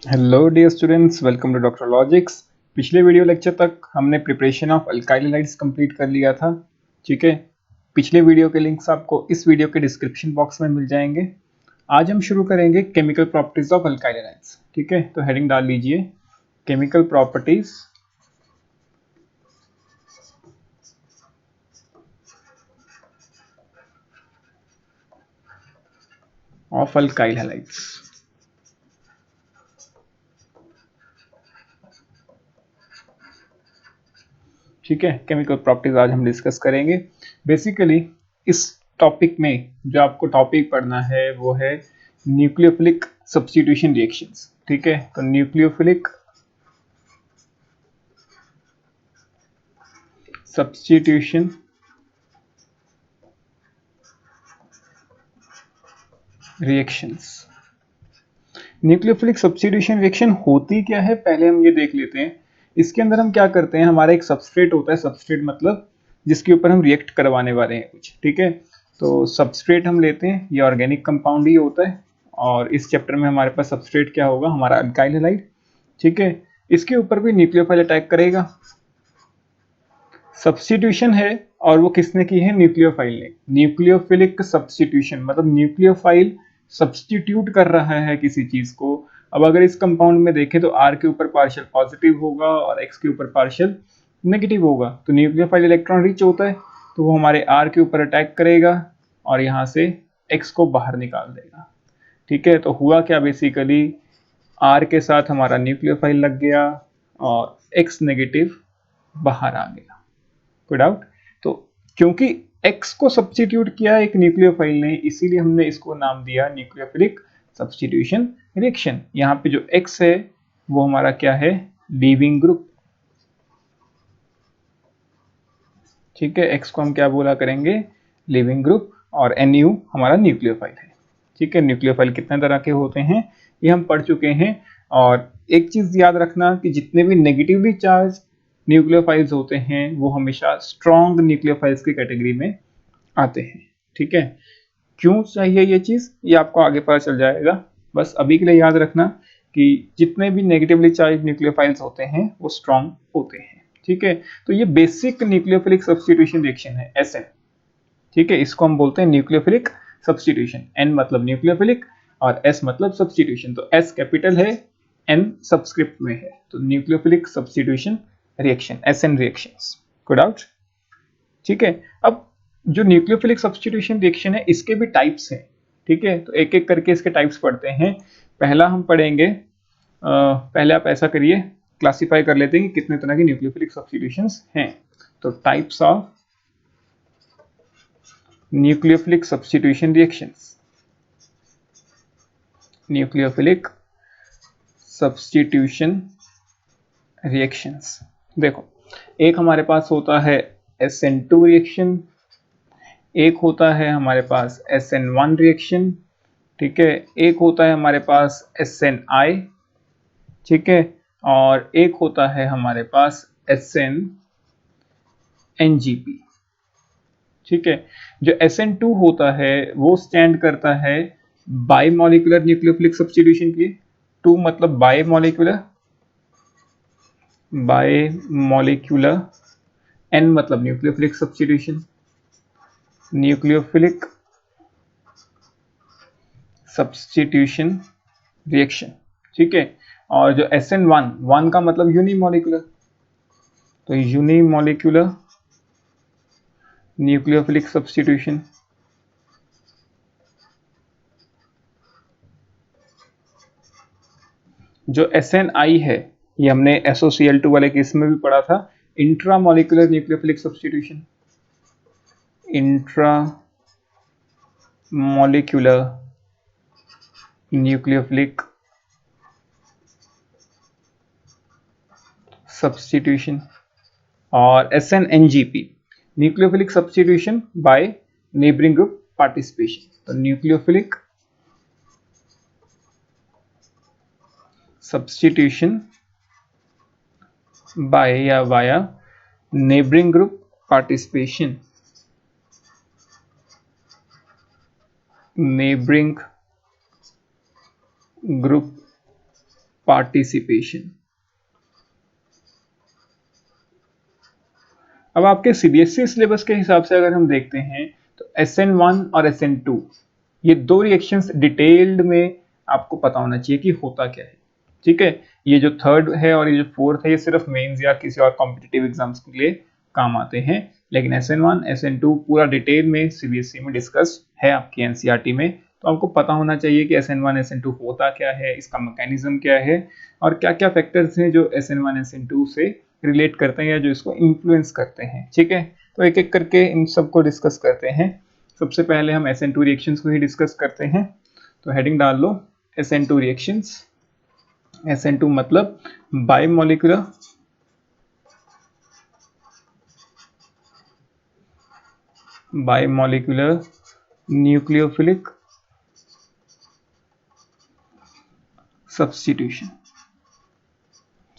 Hello dear students, welcome to Doctor Logics. पिछले video lecture तक हमने preparation of alkyl halides complete कर लिया था। ठीक है, पिछले वीडियो के लिंक्स आपको इस वीडियो के डिस्क्रिप्शन बॉक्स में मिल जाएंगे। आज हम शुरू करेंगे chemical properties of alkyl halides. ठीक है, तो हेडिंग डाल लीजिए chemical properties of alkyl halides. ठीक है, केमिकल प्रॉपर्टीज आज हम डिस्कस करेंगे। बेसिकली इस टॉपिक में जो आपको टॉपिक पढ़ना है वो है न्यूक्लियोफिलिक सब्स्टिट्यूशन रिएक्शंस। ठीक है, तो nucleophilic substitution reactions. Nucleophilic substitution reaction होती क्या है पहले हम ये देख लेते हैं। इसके अंदर हम क्या करते हैं, हमारा एक सबस्ट्रेट होता है। सबस्ट्रेट मतलब जिसके ऊपर हम रिएक्ट करवाने वाले हैं कुछ। ठीक है, तो सबस्ट्रेट हम लेते हैं, ये ऑर्गेनिक कंपाउंड ही होता है। और इस चैप्टर में हमारे पास सबस्ट्रेट क्या होगा, हमारा अल्काइल हैलाइड। ठीक है, इसके ऊपर भी न्यूक्लियोफाइल अटैक करेगा। सब्स्टिट्यूशन है और वो किसने की है, न्यूक्लियोफाइल ने। न्यूक्लियोफिलिक सब्स्टिट्यूशन मतलब न्यूक्लियोफाइल सब्स्टिट्यूट कर रहा है किसी चीज को। अब अगर इस कंपाउंड में देखें तो R के ऊपर पार्शियल पॉजिटिव होगा और X के ऊपर पार्शियल नेगेटिव होगा। तो न्यूक्लियोफाइल इलेक्ट्रॉन रिच होता है, तो वो हमारे R के ऊपर अटैक करेगा और यहाँ से X को बाहर निकाल देगा। ठीक है, तो हुआ क्या, बेसिकली R के साथ हमारा न्यूक्लियोफाइल लग गया और X नेगेटिव बाहर आ गया। कोई डाउट? तो क्योंकि X को सब्स्टिट्यूट किया एक न्यूक्लियोफाइल ने, इसीलिए हमने इसको नाम दिया न्यूक्लियोफिलिक सब्स्टिट्यूशन रिएक्शन। यहाँ पे जो X है वो हमारा क्या है, लीविंग ग्रुप। ठीक है, X को हम क्या बोला करेंगे, लीविंग ग्रुप। और Nu हमारा न्यूक्लियोफाइल है। ठीक है, न्यूक्लियोफाइल कितने तरह के होते हैं ये हम पढ़ चुके हैं। और एक चीज याद रखना कि जितने भी नेगेटिवली चार्ज न्यूक्लियोफाइल्स होते हैं वो हमेशा स्ट्रॉन्ग न्यूक्लियोफाइल्स की कैटेगरी में आते हैं। ठीक है, क्यों चाहिए ये चीज, ये आपको आगे पता चल जाएगा। बस अभी के लिए याद रखना कि जितने भी नेगेटिवली चार्ज न्यूक्लियोफाइल्स होते हैं वो स्ट्रॉन्ग होते हैं। ठीक है, तो ये बेसिक न्यूक्लियोफिलिक सब्स्टिट्यूशन रिएक्शन है, SN। ठीक है, इसको हम बोलते हैं न्यूक्लियोफिलिक सब्स्टिट्यूशन। N मतलब न्यूक्लियोफिलिक और S मतलब सब्स्टिट्यूशन। तो S कैपिटल है, N सबस्क्रिप्ट में है, तो nucleophilic substitution reaction, SN reactions. कोई डाउट? ठीक है, अब जो न्यूक्लियोफिलिक सब्स्टिट्यूशन रिएक्शन है इसके भी टाइप्स हैं। ठीक है, तो एक एक करके इसके टाइप्स पढ़ते हैं। पहला हम पढ़ेंगे, पहले आप ऐसा करिए, क्लासिफाई कर लेते हैं कि कितने तरह की न्यूक्लियोफिलिक सब्स्टिट्यूशंस हैं। तो types of nucleophilic substitution reactions. Nucleophilic substitution reactions, देखो एक हमारे पास होता है SN2 रिएक्शन, एक होता है हमारे पास SN1 रिएक्शन। ठीक है, एक होता है हमारे पास SNI। ठीक है, और एक होता है हमारे पास SNNGP। ठीक है, जो SN2 होता है वो स्टैंड करता है बाइमोलिकुलर न्यूक्लियोफिलिक सब्स्टिट्यूशन के। 2 मतलब बाइमोलिकुलर, बाइमोलिकुलर। N मतलब nucleophilic substitution, nucleophilic substitution reaction. ठीक है, और जो SN1, 1 का मतलब यूनिमोलिकुलर, तो यूनिमोलिकुलर न्यूक्लियोफिलिक सब्स्टिट्यूशन। जो SNI है ये हमने SOCl2 वाले केस में भी पढ़ा था, intramolecular nucleophilic substitution. Intramolecular nucleophilic substitution. और SNNGP nucleophilic substitution by neighbouring group participation. तो न्यूक्लियोफिलिक सब्स्टिट्यूशन बाय या via neighbouring group participation, neighbouring group participation. अब आपके सीबीएसई सिलेबस के हिसाब से अगर हम देखते हैं तो SN1 और SN2 ये दो रिएक्शंस डिटेल्ड में आपको पता होना चाहिए कि होता क्या है। ठीक है, ये जो थर्ड है और ये जो फोर्थ है ये सिर्फ मेंस या किसी और कॉम्पिटिटिव एग्जाम्स के लिए काम आते हैं, लेकिन SN1 SN2 पूरा डिटेल में सीबीएसई में डिस्कस है आपकी एनसीईआरटी में। तो आपको पता होना चाहिए कि SN1 SN2 होता क्या है, इसका मैकेनिज्म क्या है और क्या क्या फैक्टर्स हैं जो SN1 SN2 से रिलेट करते हैं या जो इसको इन्फ्लुएंस करते हैं। ठीक है, तो एक एक करके इन सबको डिस्कस करते हैं। सबसे पहले हम SN2 रिएक्शंस को ही डिस्कस करते हैं। तो हेडिंग डाल लो SN2 रिएक्शंस। SN2 मतलब बायोमोलिकुलर न्यूक्लियोफिलिक सब्स्टिट्यूशन।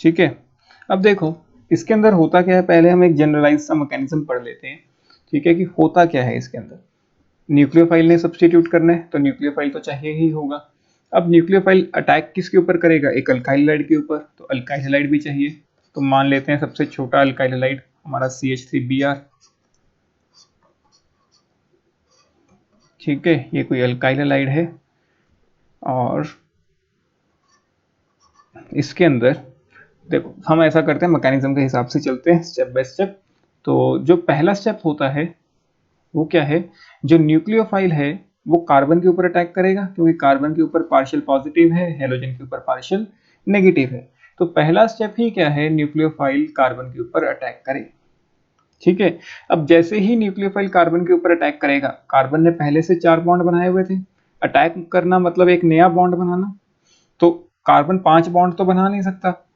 ठीक है, अब देखो इसके अंदर होता क्या है, पहले हम एक जनरलाइज सा मैकेनिज्म पढ़ लेते हैं। ठीक है, कि होता क्या है इसके अंदर। न्यूक्लियोफाइल ने सब्स्टिट्यूट करना है तो न्यूक्लियोफाइल तो चाहिए ही होगा। अब न्यूक्लियोफाइल अटैक किसके ऊपर करेगा, एक अल्काइल हैलाइड के ऊपर, तो अल्काइल हैलाइड भी चाहिए। तो मान लेते हैं सबसे छोटा अल्काइल हैलाइड हमारा CH3Br। ठीक है, ये कोई अल्काइल हैलाइड है और इसके अंदर देखो हम ऐसा करते हैं, मैकेनिज्म के हिसाब से चलते हैं स्टेप बाय स्टेप। तो जो पहला स्टेप होता है वो क्या है, जो न्यूक्लियोफाइल है वो कार्बन के ऊपर अटैक करेगा, क्योंकि कार्बन के ऊपर पार्शियल पॉजिटिव है, हेलोजन के ऊपर पार्शियल नेगेटिव है। तो पहला स्टेप ही क्या है, न्यूक्लियोफाइल कार्बन के ऊपर अटैक करे। ठीक है, अब जैसे ही न्यूक्लियोफाइल कार्बन के ऊपर अटैक करेगा, कार्बन ने पहले से 4 बॉन्ड बनाए हुए थे, अटैक करना मतलब एक नया बॉन्ड बनाना, तो कार्बन 5 बॉन्ड तो बना नहीं सकता।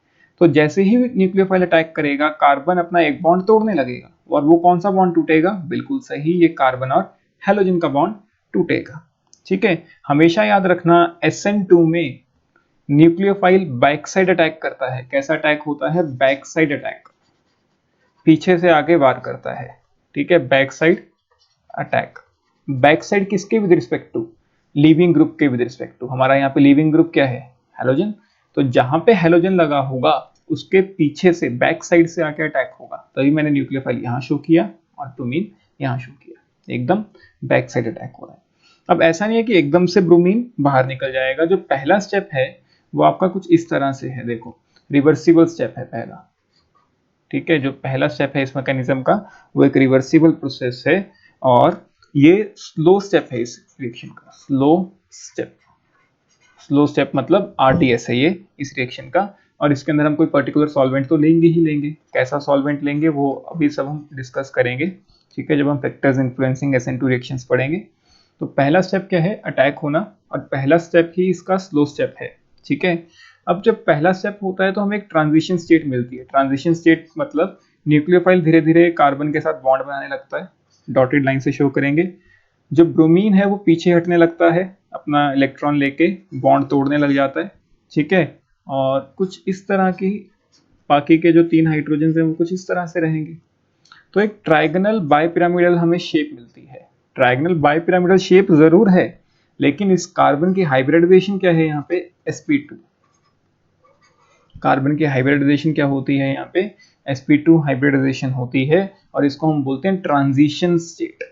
तो जैसे ही न्यूक्लियोफाइल अटैक करेगा, कार्बन अपना एक बॉन्ड तोड़ने लगेगा, और वो कौन सा बॉन्ड टूटेगा, बिल्कुल सही, ये कार्बन और हेलोजन का बॉन्ड टूटेगा। ठीक है, हमेशा याद रखना SN2 में न्यूक्लियोफाइल बैक साइड अटैक करता है। कैसा अटैक होता है, बैक साइड अटैक, पीछे से आगे वार करता है। ठीक है, back side attack. Back side किसके with respect to, leaving group के विद रिस्पेक्ट टू। हमारा यहाँ पे लीविंग ग्रुप क्या है, हेलोजन। तो जहां पे हेलोजन लगा होगा उसके पीछे से बैक साइड से आके अटैक होगा, तभी मैंने न्यूक्लियोफाइल यहाँ शो किया और ब्रोमीन यहाँ शो किया, एकदम बैक साइड अटैक हो रहा है। अब ऐसा नहीं है कि एकदम से ब्रोमीन बाहर निकल जाएगा। जो पहला स्टेप है वो आपका कुछ इस तरह से है, देखो रिवर्सिबल स्टेप है पहला। ठीक है, जो पहला स्टेप है इस मैकेनिज्म का वो एक रिवर्सिबल प्रोसेस है और ये स्लो स्टेप है इस रिएक्शन का, स्लो स्टेप। स्लो स्टेप मतलब RTS है ये इस रिएक्शन का, और इसके अंदर हम कोई पर्टिकुलर सॉल्वेंट तो लेंगे ही लेंगे। कैसा सॉल्वेंट लेंगे वो अभी सब हम डिस्कस करेंगे। ठीक है, जब हम फैक्टर्स इन्फ्लुएंसिंग SN2 रिएक्शंस पढ़ेंगे। तो पहला स्टेप क्या है, अटैक होना, और पहला स्टेप ही इसका स्लो स्टेप है। ठीक है, अब जब पहला स्टेप होता है तो हमें एक ट्रांजिशन स्टेट मिलती है। ट्रांजिशन स्टेट मतलब न्यूक्लियोफाइल धीरे धीरे कार्बन के साथ बॉन्ड बनाने लगता है, डॉटेड लाइन से शो करेंगे। जो ब्रोमीन है वो पीछे हटने लगता है, अपना इलेक्ट्रॉन लेके बॉन्ड तोड़ने लग जाता है। ठीक है, और कुछ इस तरह की बाकी के जो 3 हाइड्रोजन हैं वो कुछ इस तरह से रहेंगे। तो एक ट्राइगोनल बाइपिरामिडल हमें शेप मिलती है। ट्राइगोनल बाइपिरामिडल शेप जरूर है, लेकिन इस कार्बन की हाइब्रिडाइजेशन क्या है यहाँ पे, sp2। कार्बन की हाइब्रिडाइजेशन क्या होती है यहाँ पे, sp2 हाइब्रिडाइजेशन होती है, और इसको हम बोलते हैं transition state.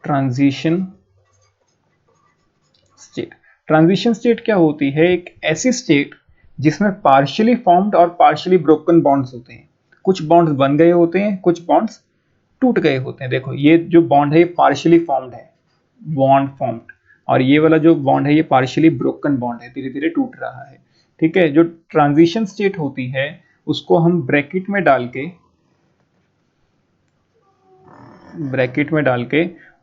Transition state, transition state क्या होती है, एक ऐसी स्टेट जिसमें पार्शियली फॉर्म्ड और पार्शियली ब्रोकन बॉन्ड्स होते हैं। कुछ बॉन्ड्स बन गए होते हैं, कुछ बॉन्ड्स टूट गए होते हैं। देखो ये जो बॉन्ड है ये पार्शियली फॉर्म्ड है, बॉन्ड फॉर्म्ड, और ये वाला जो बॉन्ड है ये पार्शियली ब्रोकन बॉन्ड है, धीरे धीरे टूट रहा है। ठीक है, जो ट्रांजिशन स्टेट होती है उसको हम ब्रैकेट में डाल के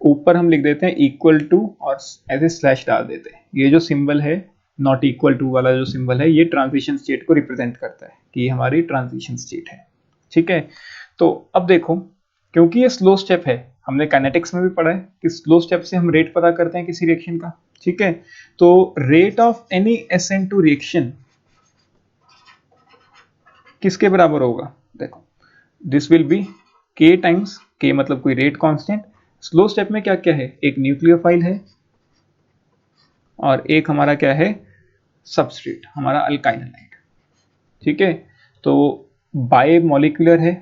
ऊपर हम लिख देते हैं इक्वल टू और ऐसे स्लैश डाल देते हैं। ये जो सिंबल है नॉट इक्वल टू वाला जो सिंबल है ये ट्रांजिशन स्टेट को रिप्रेजेंट करता है कि ये हमारी ट्रांजिशन स्टेट है। ठीक है, तो अब देखो क्योंकि ये स्लो स्टेप है, हमने काइनेटिक्स में भी पढ़ा है कि स्लो स्टेप से हम रेट पता करते हैं किसी रिएक्शन का। ठीक है, तो rate of any SN2 reaction किसके बराबर होगा, देखो this will be K times, K मतलब कोई रेट कांस्टेंट। स्लो स्टेप में क्या क्या है, एक न्यूक्लियोफाइल है और एक हमारा क्या है, सबस्ट्रेट, हमारा अल्काइल हैलाइड। ठीक है, तो बाय मॉलिक्यूलर है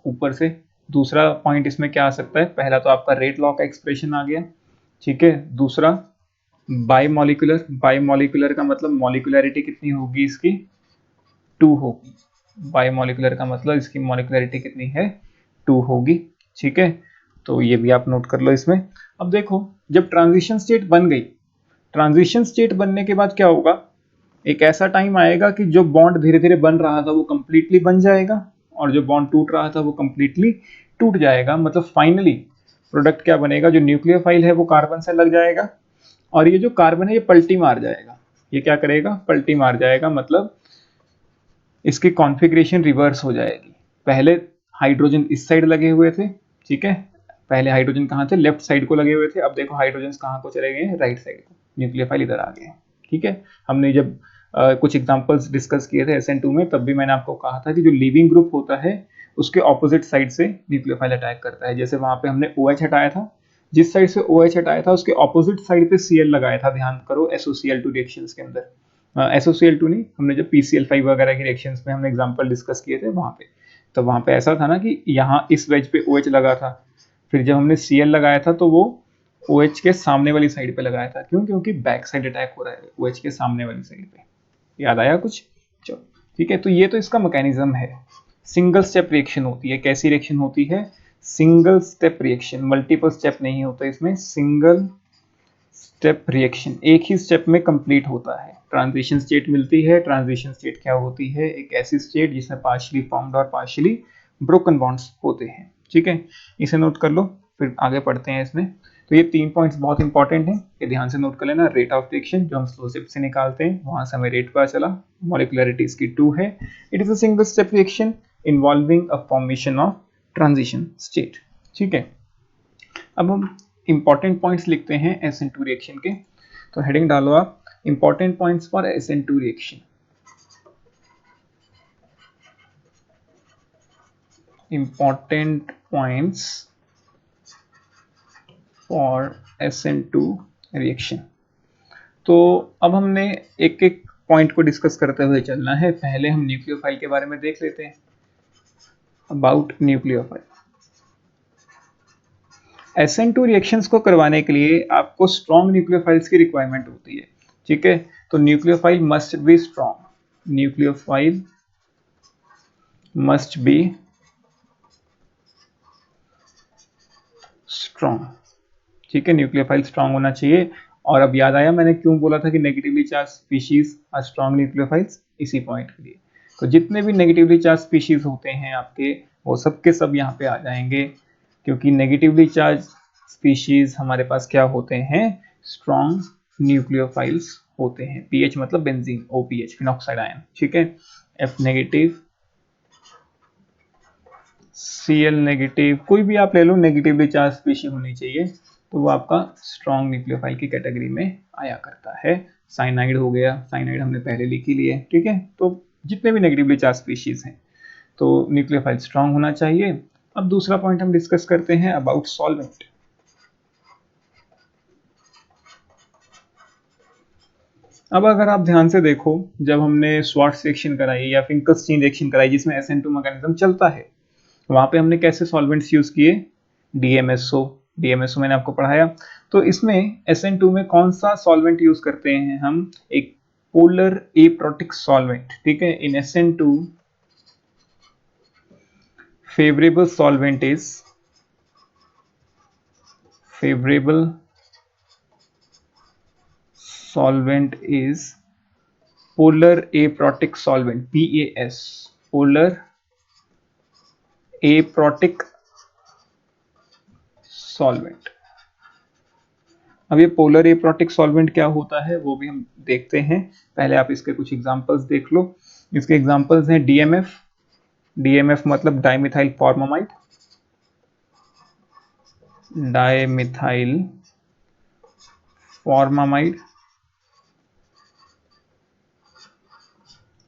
ऊपर से। दूसरा पॉइंट इसमें क्या आ सकता है, पहला तो आपका रेट लॉ का एक्सप्रेशन आ गया। ठीक है, दूसरा बाय मॉलिक्यूलर, बाय मॉलिक्यूलर का मतलब मॉलिक्यूलरिटी कितनी होगी इसकी, 2 होगी। बाय मॉलिक्यूलर का मतलब इसकी मॉलिक्यूलरिटी कितनी है, 2 होगी। ठीक है, तो ये भी आप नोट कर लो इसमें। अब देखो, जब ट्रांजिशन स्टेट बन गई, ट्रांजिशन स्टेट बनने के बाद क्या होगा, एक ऐसा टाइम आएगा कि जो बॉन्ड धीरे धीरे बन रहा था वो कंप्लीटली बन जाएगा, और जो बॉन्ड टूट रहा था वो कंप्लीटली टूट जाएगा। मतलब फाइनली प्रोडक्ट क्या बनेगा, जो न्यूक्लियोफाइल है वो कार्बन से लग जाएगा, और ये जो कार्बन है ये पलटी मार जाएगा। ये क्या करेगा, पलटी मार जाएगा, मतलब इसकी कॉन्फ़िगरेशन रिवर्स हो जाएगी। पहले हाइड्रोजन इस साइड लगे हुए थे, ठीक है, पहले हाइड्रोजन कहाँ थे, लेफ्ट साइड को लगे हुए थे। अब देखो हाइड्रोजन कहाँ को चले गए हैं, राइट साइड को, न्यूक्लियोफाइल इधर आ गए हैं। ठीक है, हमने जब कुछ एग्जांपल्स डिस्कस किए थे SN2 में, तब भी मैंने आपको कहा था कि जो लीविंग ग्रुप होता है उसके ऑपोजिट साइड से न्यूक्लियोफाइल अटैक करता है। जैसे वहां पे हमने OH हटाया था, जिस साइड से OH हटाया था उसके ऑपोजिट साइड पे Cl लगाया था, ध्यान करो, SOCl2 रिएक्शंस के अंदर। SOCl2 नहीं, हमने जब PCl5 वगैरह की रिएक्शंस में हमने एग्जांपल डिस्कस किए थे वहां पे, तो वहां पे ऐसा था ना कि यहाँ इस वेज पे OH लगा था, फिर जब हमने Cl लगाया था तो वो OH के सामने वाली साइड पे लगाया था। क्यों, क्योंकि बैक साइड अटैक हो रहा है OH के सामने वाली साइड पे। याद आया कुछ, चलो ठीक है। तो ये तो इसका मैकेनिज्म है। सिंगल स्टेप रिएक्शन होती है, कैसी रिएक्शन होती है, single step reaction, multiple step नहीं होता इसमें, सिंगल स्टेप रिएक्शन, एक ही स्टेप में कंप्लीट होता है। ट्रांजिशन स्टेट मिलती है, ट्रांजिशन स्टेट क्या होती है, एक ऐसी स्टेट जिसमें पार्शियली फॉर्म्ड और पार्शियली ब्रोकन बॉन्ड्स होते हैं। ठीक है, इसे नोट कर लो, फिर आगे पढ़ते हैं इसमें। तो ये 3 पॉइंट्स बहुत इंपॉर्टेंट हैं, ये ध्यान से नोट कर लेना। रेट ऑफ रिएक्शन जो हम स्लो स्टेप से निकालते हैं, वहां से हमें रेट पता चला, मॉलिक्यूलरिटी इसकी 2 है। It is a single step reaction involving a formation of transition state. ठीक है, अब हम इंपॉर्टेंट पॉइंट्स लिखते हैं SN2 रिएक्शन के। तो हेडिंग डालो आप, important points for SN2 reaction. Important points for SN2 reaction. तो अब हमने एक एक पॉइंट को डिस्कस करते हुए चलना है। पहले हम न्यूक्लियोफाइल के बारे में देख लेते हैं। अबाउट न्यूक्लियोफाइल, SN2 रिएक्शंस को करवाने के लिए आपको स्ट्रॉन्ग न्यूक्लियोफाइल्स की रिक्वायरमेंट होती है। ठीक है, तो nucleophile must be strong, nucleophile must be strong. ठीक है, न्यूक्लियोफाइल स्ट्रॉन्ग होना चाहिए। और अब याद आया मैंने क्यों बोला था कि negatively charge species are strong nucleophiles, इसी पॉइंट के लिए। तो जितने भी नेगेटिवली चार्ज स्पीशीज होते हैं आपके, वो सब के सब यहाँ पे आ जाएंगे, क्योंकि नेगेटिवली चार्ज स्पीशीज हमारे पास क्या होते हैं, स्ट्रॉन्ग न्यूक्लियोफाइल्स होते हैं। पीएच मतलब बेंजीन, OPH फिनॉक्साइड आयन। ठीक है, F नेगेटिव, Cl नेगेटिव, कोई भी आप ले लो, नेगेटिवली चार्ज स्पीशी होनी चाहिए, तो वो आपका स्ट्रॉन्ग न्यूक्लियोफाइल की कैटेगरी में आया करता है। साइनाइड हो गया, साइनाइड हमने पहले लिख ही लिया। ठीक है, तो जितने भी नेगेटिवली चार्ज स्पीशीज हैं तो न्यूक्लियोफाइल स्ट्रॉन्ग होना चाहिए। अब दूसरा पॉइंट हम डिस्कस करते हैं अबाउट सॉल्वेंट। अब अगर आप ध्यान से देखो, जब हमने स्वार्ट्ज रिएक्शन कराई या फिंकलस्टीन रिएक्शन कराई जिसमें SN2 मैकेनिज्म चलता है, वहां पे हमने कैसे सॉल्वेंट्स यूज किए, DMSO, DMSO मैंने आपको पढ़ाया। तो इसमें SN2 में कौन सा सॉल्वेंट यूज करते हैं हम, एक पोलर एप्रोटिक सॉल्वेंट। ठीक है, इन SN2 favourable solvent is, favourable solvent is polar aprotic solvent, PAS, polar aprotic solvent। अब ये पोलर एप्रोटिक सॉल्वेंट क्या होता है वो भी हम देखते हैं। पहले आप इसके कुछ एग्जांपल्स देख लो। इसके एग्जांपल्स हैं DMF, DMF मतलब डाइमिथाइल फॉर्मामाइड, डाइमिथाइल फॉर्मामाइड।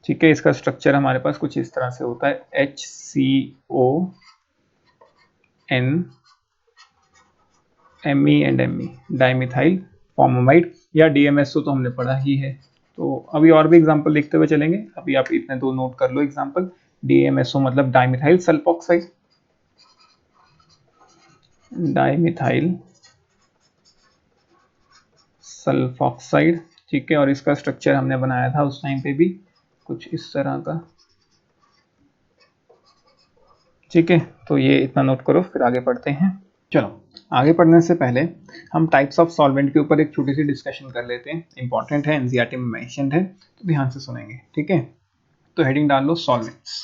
ठीक है, इसका स्ट्रक्चर हमारे पास कुछ इस तरह से होता है, HCON Me and Me, dimethyl formamide, या DMSO तो हमने पढ़ा ही है। तो अभी और भी एग्जांपल लिखते हुए चलेंगे। अभी आप इतने दो नोट कर लो एग्जांपल। DMSO मतलब डाइमिथाइल सल्फॉक्साइड, डाइमिथाइल सल्फॉक्साइड, ठीक है। और इसका स्ट्रक्चर हमने बनाया था उस टाइम पे भी कुछ इस तरह का, ठीक है। तो ये इतना नोट करो, फिर आगे पढ़ते हैं। चलो आगे पढ़ने से पहले हम टाइप्स ऑफ सॉल्वेंट के ऊपर एक छोटी सी डिस्कशन कर लेते हैं। इंपॉर्टेंट है, एनसीईआरटी में मेंशन्ड है, तो ध्यान से सुनेंगे, ठीक है। तो हेडिंग डाल लो सॉल्वेंट्स,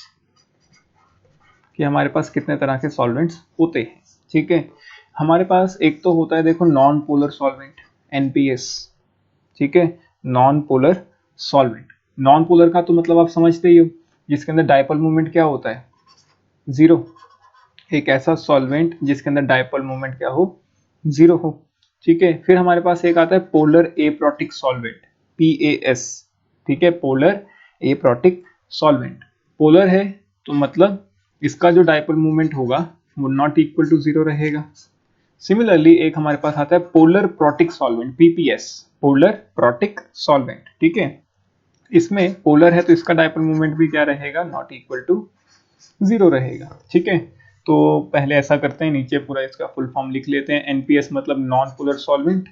कि हमारे पास कितने तरह के सॉल्वेंट्स होते हैं, ठीक है। हमारे पास एक तो होता है देखो नॉन पोलर सॉल्वेंट, NPS, ठीक है। Non polar solvent, non polar का तो मतलब आप समझते ही हो, जिसके अंदर डायपोल मूवमेंट क्या होता है, जीरो। एक ऐसा सॉल्वेंट जिसके अंदर डायपोल मूवमेंट क्या हो, जीरो हो, ठीक है। फिर हमारे पास एक आता है पोलर एप्रोटिक सॉल्वेंट, PAS, ठीक है। पोलर एप्रोटिक सॉल्वेंट, पोलर है तो मतलब इसका जो डायपोल मूवमेंट होगा वो नॉट इक्वल टू जीरो रहेगा। सिमिलरली एक हमारे पास आता है polar protic solvent, PPS, polar protic solvent, ठीक है। इसमें पोलर है तो इसका डायपोल मूवमेंट भी क्या रहेगा, नॉट इक्वल टू जीरो रहेगा, ठीक है। तो पहले ऐसा करते हैं, नीचे पूरा इसका फुल फॉर्म लिख लेते हैं। NPS मतलब नॉन पोलर सॉल्वेंट,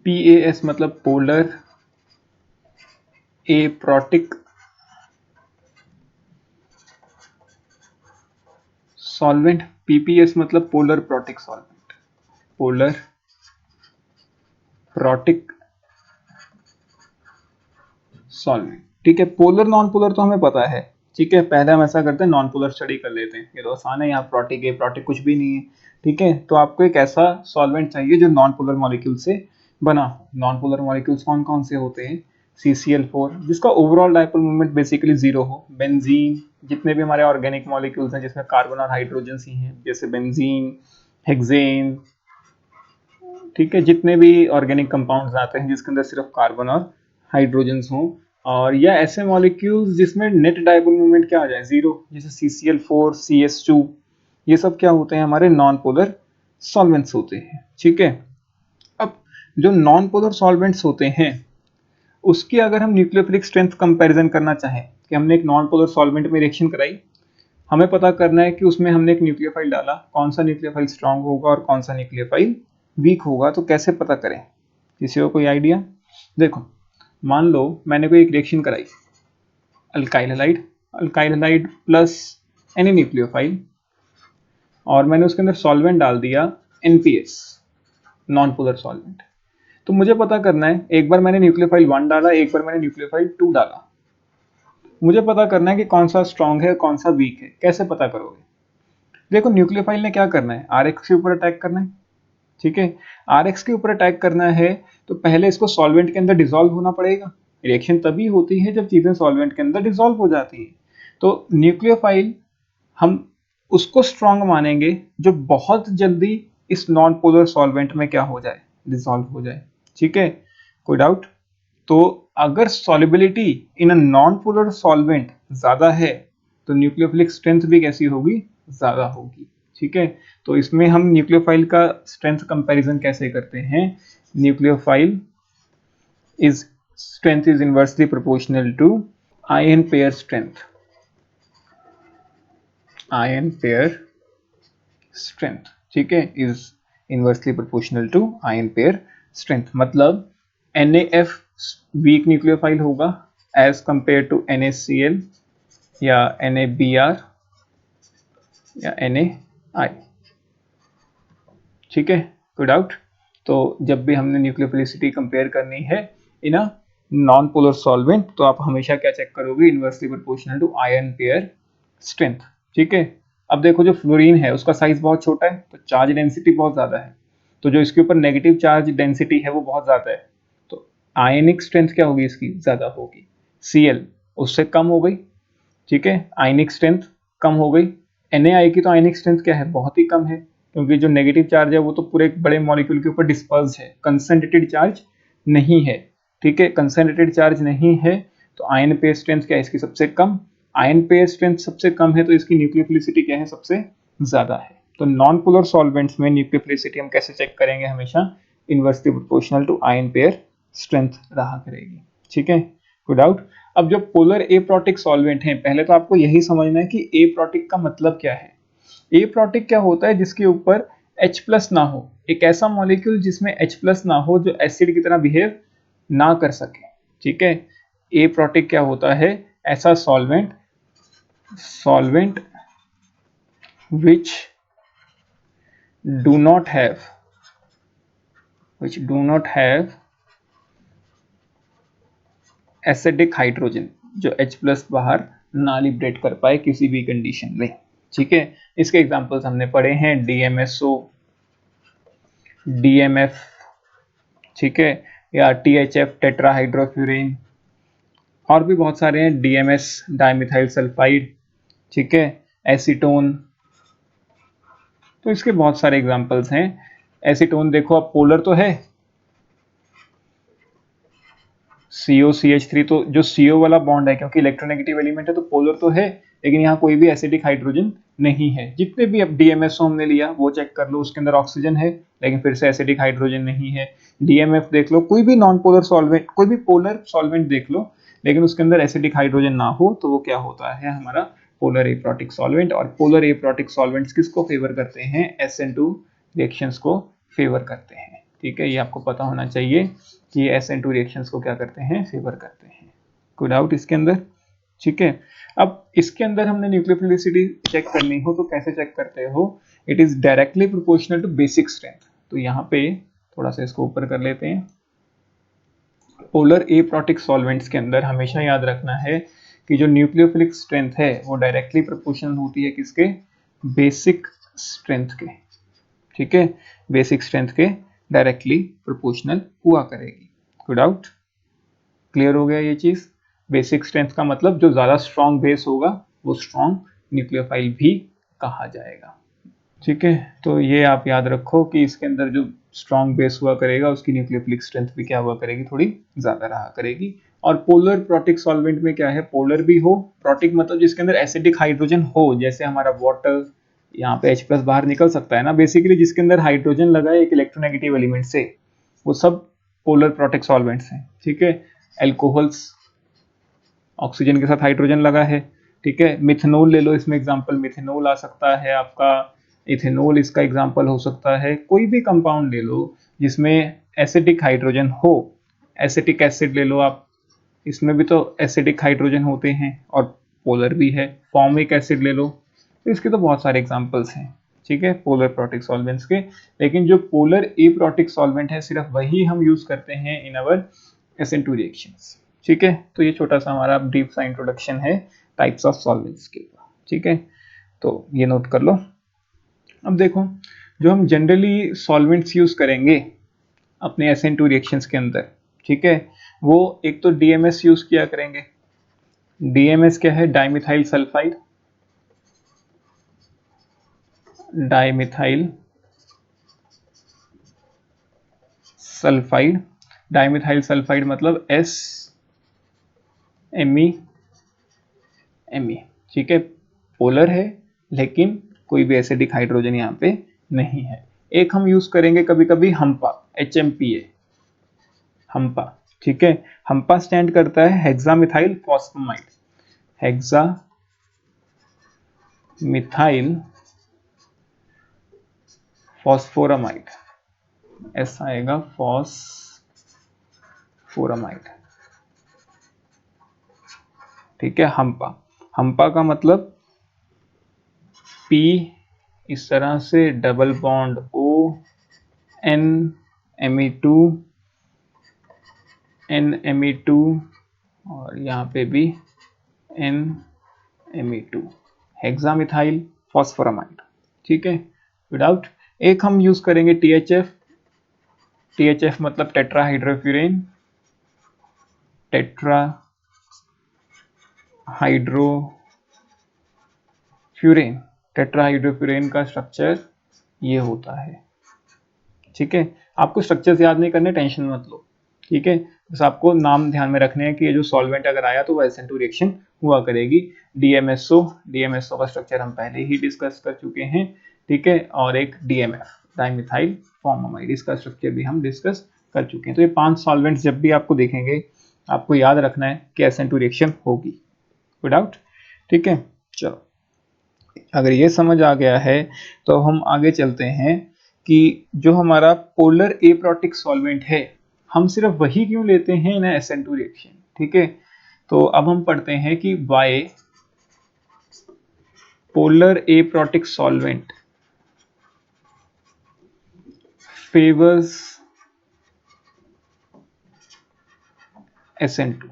PAS मतलब पोलर एप्रोटिक सॉल्वेंट, PPS मतलब polar protic solvent, polar protic solvent, ठीक है। पोलर नॉन पोलर तो हमें पता है, ठीक है। पहले हम ऐसा करते हैं नॉन पोलर स्टडी कर लेते हैं, ये तो आसान है। यहाँ प्रोटिक है, प्रोटिक कुछ भी नहीं है, ठीक है। तो आपको एक ऐसा सॉल्वेंट चाहिए जो नॉन पोलर मॉलिक्यूल से बना हो। नॉन पोलर मॉलिक्यूल्स कौन कौन से होते हैं, CCl4 जिसका overall dipole movement basically zero हो, बेंजीन, जितने भी हमारे ऑर्गेनिक मॉलिक्यूल्स हैं जिसमें कार्बन और हाइड्रोजन ही हैं, जैसे बेंजीन, हेक्सेन, ठीक है। जितने भी ऑर्गेनिक कंपाउंड्स आते हैं जिसके अंदर सिर्फ कार्बन और हाइड्रोजन हों, और या ऐसे मॉलिक्यूल्स जिसमें नेट डायपोल मूवमेंट क्या आ जाए, जीरो, जैसे CCl4, CS2, ये सब क्या होते हैं, हमारे नॉन पोलर सॉल्वेंट्स होते हैं, ठीक है। अब जो नॉन पोलर सॉल्वेंट्स होते हैं उसकी अगर हम न्यूक्लियोफिलिक स्ट्रेंथ कंपैरिजन करना चाहें, कि हमने एक नॉन पोलर सॉल्वेंट में रिएक्शन कराई, हमें पता करना है कि उसमें हमने एक न्यूक्लियोफाइल डाला, कौन सा न्यूक्लियोफाइल स्ट्रांग होगा और कौन सा न्यूक्लियोफाइल वीक होगा, तो कैसे पता करें, किसी को कोई आइडिया। देखो मान लो मैंने कोई एक रिएक्शन कराई, alkyl halide, alkyl halide plus any nucleophile, और मैंने उसके अंदर सॉल्वेंट डाल दिया NPS, नॉन पोलर सॉल्वेंट। तो मुझे पता करना है, एक बार मैंने न्यूक्लियोफाइल 1 डाला, एक बार मैंने न्यूक्लियोफाइल 2 डाला, मुझे पता करना है कि कौन सा स्ट्रांग है कौन सा वीक है। कैसे पता करोगे, देखो न्यूक्लियोफाइल ने क्या करना है, RX के ऊपर अटैक करना है, ठीक है। RX के ऊपर अटैक करना है तो पहले इसको सॉल्वेंट के अंदर डिसॉल्व होना पड़ेगा। रिएक्शन तभी होती है जब चीजें सॉल्वेंट के अंदर डिसॉल्व हो जाती है। तो न्यूक्लियोफाइल हम उसको स्ट्रांग मानेंगे जो बहुत जल्दी इस नॉन पोलर सॉल्वेंट में क्या हो जाए, डिसॉल्व हो जाए, ठीक है। कोई डाउट। तो अगर solubility in a non polar solvent ज्यादा है तो न्यूक्लियोफिलिक स्ट्रेंथ भी कैसी होगी, ज्यादा होगी, ठीक है। तो इसमें हम न्यूक्लियोफाइल का स्ट्रेंथ कंपैरिजन कैसे करते हैं, nucleophile is strength is inversely proportional to ion pair strength, ion pair strength, ठीक है, is inversely proportional to ion pair strength. मतलब NaF वीक न्यूक्लियोफाइल होगा एज कंपेयर टू NaCl या NaBr या NaI, ठीक है। कोई डाउट। तो जब भी हमने न्यूक्लियोफिलिसिटी कंपेयर करनी है in a non polar solvent तो आप हमेशा क्या चेक करोगे, inversely proportional to ion pair strength, ठीक है। अब देखो जो फ्लोरीन है उसका साइज बहुत छोटा है तो चार्ज डेंसिटी बहुत ज्यादा है, तो जो इसके ऊपर नेगेटिव चार्ज डेंसिटी है वो बहुत ज्यादा है, तो आयनिक स्ट्रेंथ क्या होगी, इसकी ज्यादा होगी। Cl उससे कम हो गई, ठीक है, आयनिक स्ट्रेंथ कम हो गई। NaI की तो आयनिक स्ट्रेंथ क्या है, बहुत ही कम है, क्योंकि जो नेगेटिव चार्ज है वो तो पूरे एक बड़े मॉलिक्यूल के ऊपर डिस्पर्स है, कंसंट्रेटेड चार्ज नहीं है, ठीक है। कंसंट्रेटेड चार्ज नहीं है तो आयन पेयर स्ट्रेंथ क्या है इसकी, सबसे कम। आयन पेयर स्ट्रेंथ सबसे कम है तो इसकी न्यूक्लियोफिलिसिटी क्या है, सबसे ज्यादा है, तो नॉन पोलर सॉल्वेंट्स में न्यूक्लियोफिलिसिटी हम कैसे चेक करेंगे, हमेशा inversely proportional to ion pair strength रहा करेगी। ठीक है, कोई डाउट? अब जो पोलर एप्रोटिक सॉल्वेंट हैं, पहले तो आपको यही समझना है कि एप्रोटिक का मतलब क्या है। एप्रोटिक क्या होता है? जिसके ऊपर H+ ना हो, एक ऐसा मॉलिक्यूल जिसमें H+ ना हो, जो एसिड की तरह बिहेव ना कर सके। ठीक है, एप्रोटिक क्या होता है? ऐसा solvent which do not have acidic hydrogen, जो H+ बाहर ना लिबरेट कर पाए किसी भी कंडीशन में। ठीक है, इसके एग्जांपल्स हमने पढ़े हैं, DMSO, DMF, ठीक है, या THF टेट्राहाइड्रोफ्यूरेन, और भी बहुत सारे हैं, DMS डाइमिथाइल सल्फाइड, ठीक है, एसीटोन। तो इसके बहुत सारे एग्जांपल्स हैं। एसीटोन देखो, अब पोलर तो है, COCH3, तो जो CO वाला बॉन्ड है, क्योंकि इलेक्ट्रोनेगेटिव एलिमेंट है तो पोलर तो है, लेकिन यहाँ कोई भी एसिडिक हाइड्रोजन नहीं है। जितने भी अब DMSO हमने लिया वो चेक कर लो, उसके अंदर ऑक्सीजन है लेकिन फिर से एसिडिक हाइड्रोजन नहीं है। DMF देख लो, कोई भी नॉन पोलर सॉल्वेंट, कोई भी पोलर सॉल्वेंट देख लो, लेकिन उसके अंदर एसिडिक हाइड्रोजन ना हो तो वो क्या होता है? हमारा पोलर एप्रोटिक सॉल्वेंट। और पोलर एप्रोटिक सॉल्वेंट्स किसको फेवर करते हैं? SN2 रिएक्शंस को फेवर करते हैं। ठीक है, ये आपको पता होना चाहिए कि SN2 रिएक्शंस को क्या करते हैं? फेवर करते हैं। कोई डाउट इसके अंदर? ठीक है, अब इसके अंदर हमने न्यूक्लियोफिलिसिटी चेक करनी हो तो कैसे चेक करते हो? It is directly proportional to basic strength. तो यहाँ पे थोड़ा सा इसको ऊपर कर लेते हैं। पोलर एप्रोटिक सॉल्वेंट्स के अंदर हमेशा याद रखना है कि जो न्यूक्लियोफिलिक स्ट्रेंथ है वो डायरेक्टली प्रोपोर्शनल होती है किसके? बेसिक स्ट्रेंथ के। ठीक है, बेसिक स्ट्रेंथ के डायरेक्टली प्रोपोर्शनल हुआ करेगी। कोई डाउट? क्लियर हो गया ये चीज? बेसिक स्ट्रेंथ का मतलब जो ज्यादा स्ट्रॉन्ग बेस होगा वो स्ट्रॉन्ग न्यूक्लियोफाइल भी कहा जाएगा। ठीक है, तो ये आप याद रखो कि इसके अंदर जो स्ट्रॉन्ग बेस हुआ करेगा उसकी न्यूक्लियोफिलिक स्ट्रेंथ भी क्या हुआ करेगी? थोड़ी ज्यादा रहा करेगी। और पोलर प्रोटिक सॉल्वेंट में क्या है? पोलर भी हो, प्रोटिक मतलब जिसके अंदर एसिडिक हाइड्रोजन हो, जैसे हमारा वाटर, यहाँ पे H+ बाहर निकल सकता है ना, बेसिकली जिसके अंदर हाइड्रोजन लगा है एक इलेक्ट्रोनेगेटिव एलिमेंट से, वो सब पोलर प्रोटिक सॉल्वेंट्स हैं। ठीक है, एल्कोहल्स, ऑक्सीजन के साथ हाइड्रोजन लगा है। ठीक है, मिथेनॉल ले लो, इसमें एग्जांपल मिथेनॉल आ सकता है आपका, इथेनॉल इसका एग्जांपल हो सकता है। कोई भी कंपाउंड ले लो जिसमें एसिडिक हाइड्रोजन हो, एसिटिक एसिड ले लो आप, इसमें भी तो एसिडिक हाइड्रोजन होते हैं और पोलर भी है। फॉर्मिक एसिड ले लो, तो इसके तो बहुत सारे एग्जांपल्स हैं। ठीक है, पोलर प्रोटिक सॉल्वेंट्स के। लेकिन जो पोलर एप्रोटिक सॉल्वेंट है सिर्फ वही हम यूज करते हैं इन अवर SN2 रिएक्शंस। ठीक है, तो ये छोटा सा हमारा ब्रीफ सा इंट्रोडक्शन है टाइप्स ऑफ सॉल्वेंट्स के। ठीक है, तो ये नोट कर लो। अब देखो, जो हम जनरली सॉल्वेंट्स यूज करेंगे अपने SN2 रिएक्शंस के अंदर, ठीक है, वो एक तो DMS यूज किया करेंगे। DMS क्या है? Dimethyl sulphide, dimethyl sulphide, dimethyl sulphide मतलब SMe। ठीक है, पोलर है लेकिन कोई भी एसिडिक हाइड्रोजन यहाँ पे नहीं है। एक हम यूज करेंगे कभी कभी हम्पा, HMPA, हम्पा। ठीक है, हम्पा स्टैंड करता है हेक्सामिथाइल फॉस्फेमाइड, हेक्सामिथाइल फॉस्फोरामाइड, ऐसा आएगा, फॉस्फोरामाइड। ठीक है, हम्पा, हम्पा का मतलब P इस तरह से, double bond O, NMe2, NMe2, और यहाँ पे भी NMe2, हेक्सामिथाइल फॉस्फोरामाइड। ठीक है, विदाउट। एक हम यूज करेंगे THF, THF मतलब टेट्राहाइड्रोफ्यूरेन, टेट्राहाइड्रोफ्यूरेन, टेट्राहाइड्रोफ्यूरेन का स्ट्रक्चर ये होता है। ठीक है, आपको स्ट्रक्चर्स याद नहीं करने, टेंशन मत लो। ठीक है, बस आपको नाम ध्यान में रखने हैं कि ये जो सॉल्वेंट अगर आया तो वो SN2 रिएक्शन हुआ करेगी। DMSO, DMSO का स्ट्रक्चर हम पहले ही डिस्कस कर चुके हैं। ठीक है, और एक DMF डाइमिथाइल फॉर्मामाइड, इसका स्ट्रक्चर भी हम डिस्कस कर चुके हैं। तो ये 5 सॉल्वेंट्स जब भी आपको देखेंगे आपको याद रखना है कि SN2 रिएक्शन होगी, कोई डाउट? ठीक है, चलो अगर ये समझ आ गया है तो हम आगे चलते हैं कि जो हमारा पोलर एप्रोटिक सॉल्वेंट है हम सिर्फ वही क्यों लेते हैं इन SN2 रिएक्शन। ठीक है, तो अब हम पढ़ते हैं कि why polar aprotic solvent favours SN2।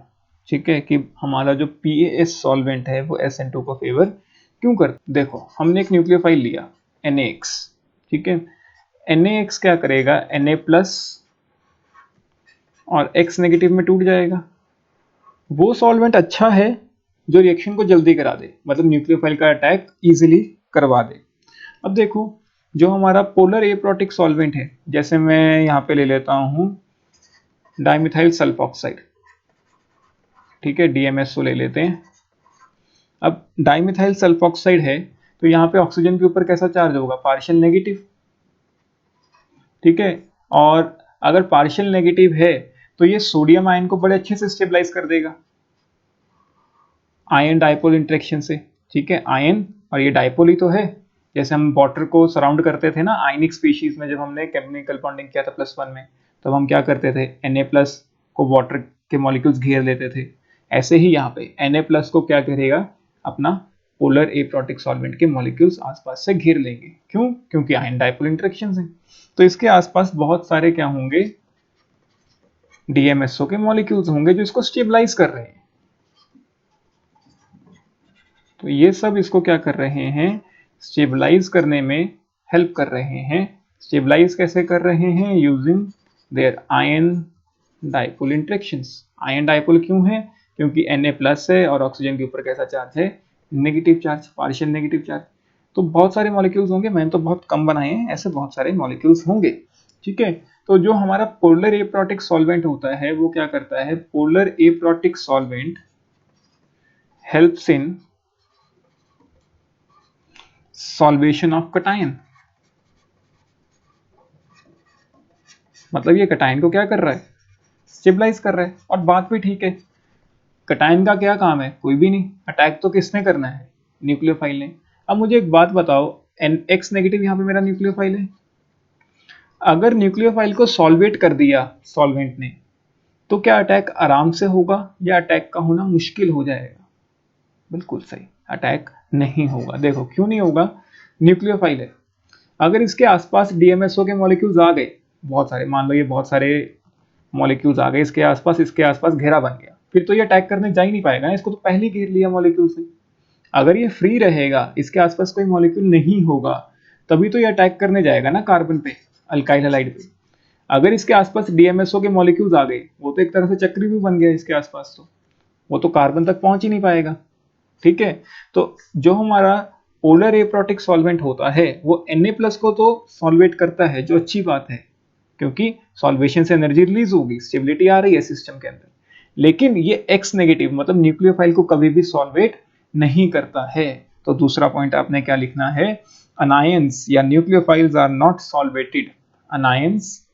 ठीक है, कि हमारा जो PAS सॉल्वेंट है वो SN2 को फेवर क्यों कर। देखो हमने एक न्यूक्लियोफाइल लिया NaX, ठीक है, NaX क्या करेगा, Na प्लस और X नेगेटिव में टूट जाएगा। वो सॉल्वेंट अच्छा है जो रिएक्शन को जल्दी करा दे, मतलब न्यूक्लियोफाइल का अटैक इजीली करवा दे। अब देखो जो हमारा पोलर एप्रोटिक सॉल्वेंट है, जैसे मैं यहाँ पे ले लेता हूँ डाइमिथाइल सल्फॉक्साइड, ठीक है, DMSO ले लेते हैं। अब डाइमिथाइल सल्फॉक्साइड है तो यहाँ पे ऑक्सीजन के ऊपर कैसा चार्ज होगा, पार्शियल नेगेटिव, ठीक है, और अगर पार्शियल नेगेटिव है तो ये सोडियम आयन को बड़े अच्छे से स्टेबलाइज कर देगा आयन डाइपोल इंटरेक्शन से। ठीक है, आयन और ये डाइपोल ही तो है, जैसे हम वाटर को सराउंड करते थे ना आयनिक स्पीशीज में, जब हमने केमिकल बॉन्डिंग किया था +1 में, तब हम क्या करते थे, Na+ को वाटर के मॉलिक्यूल्स घेर लेते थे। ऐसे ही यहाँ पे Na+ को क्या करेगा, अपना पोलर एप्रोटिक सॉल्वेंट के मॉलिक्यूल्स आसपास से घेर लेंगे। क्यों? क्योंकि आयन डाइपोल इंटरेक्शंस हैं। तो इसके आसपास बहुत सारे क्या होंगे, DMSO के मॉलिक्यूल्स होंगे जो इसको स्टेबलाइज कर रहे हैं। तो ये सब इसको क्या कर रहे हैं, स्टेबलाइज करने में हेल्प कर रहे हैं। स्टेबलाइज कैसे कर रहे हैं, using their ion dipole interactions. Ion dipole क्यों है, क्योंकि Na+ है और ऑक्सीजन के ऊपर कैसा चार्ज है, negative charge, partial negative charge. तो बहुत सारे मॉलिक्यूल्स होंगे, मैंने तो बहुत कम बनाए हैं, ऐसे बहुत सारे मॉलिक्यूल्स होंगे। ठीक है, तो जो हमारा पोलर एप्रोटिक सॉल्वेंट होता है वो क्या करता है, polar aprotic solvent helps in solvation of cation. मतलब ये कटायन को क्या कर रहा है, स्टेबलाइज कर रहा है। और बात भी ठीक है, कटायन का क्या काम है, कोई भी नहीं, अटैक तो किसने करना है, न्यूक्लियोफाइल ने। अब मुझे एक बात बताओ, X नेगेटिव यहाँ पे मेरा न्यूक्लियोफाइल है, अगर न्यूक्लियोफाइल को सॉल्वेट कर दिया सॉल्वेंट ने तो क्या अटैक आराम से होगा या अटैक का होना मुश्किल हो जाएगा? बिल्कुल सही, अटैक नहीं होगा। देखो क्यों नहीं होगा, न्यूक्लियोफाइल है, अगर इसके आसपास DMSO के मॉलिक्यूल्स आ गए, बहुत सारे, मान लो ये बहुत सारे मॉलिक्यूल्स आ गए इसके आसपास घेरा बन गया, फिर तो ये अटैक करने जा ही नहीं पाएगा, इसको तो पहले ही घेर लिया मॉलिक्यूल से। अगर ये फ्री रहेगा, इसके आसपास कोई मॉलिक्यूल नहीं होगा, तभी तो ये अटैक करने जाएगा ना कार्बन पे, अल्काइल हैलाइड पे। अगर इसके आसपास DMSO के मॉलिक्यूल्स आ गए, वो तो एक तरह से चक्री भी बन गया इसके आसपास, तो वो तो कार्बन तक पहुंच ही नहीं पाएगा। ठीक है, तो जो हमारा पोलर एप्रोटिक सॉल्वेंट होता है वो Na+ को तो सॉल्वेट करता है, जो अच्छी बात है, क्योंकि सॉल्वेशन से एनर्जी रिलीज होगी, स्टेबिलिटी आ रही है सिस्टम के अंदर। लेकिन ये X नेगेटिव मतलब न्यूक्लियोफाइल को कभी भी सॉल्वेट नहीं करता है। तो दूसरा पॉइंट आपने क्या लिखना है, अनायंस या nucleophiles are not solvated. Anions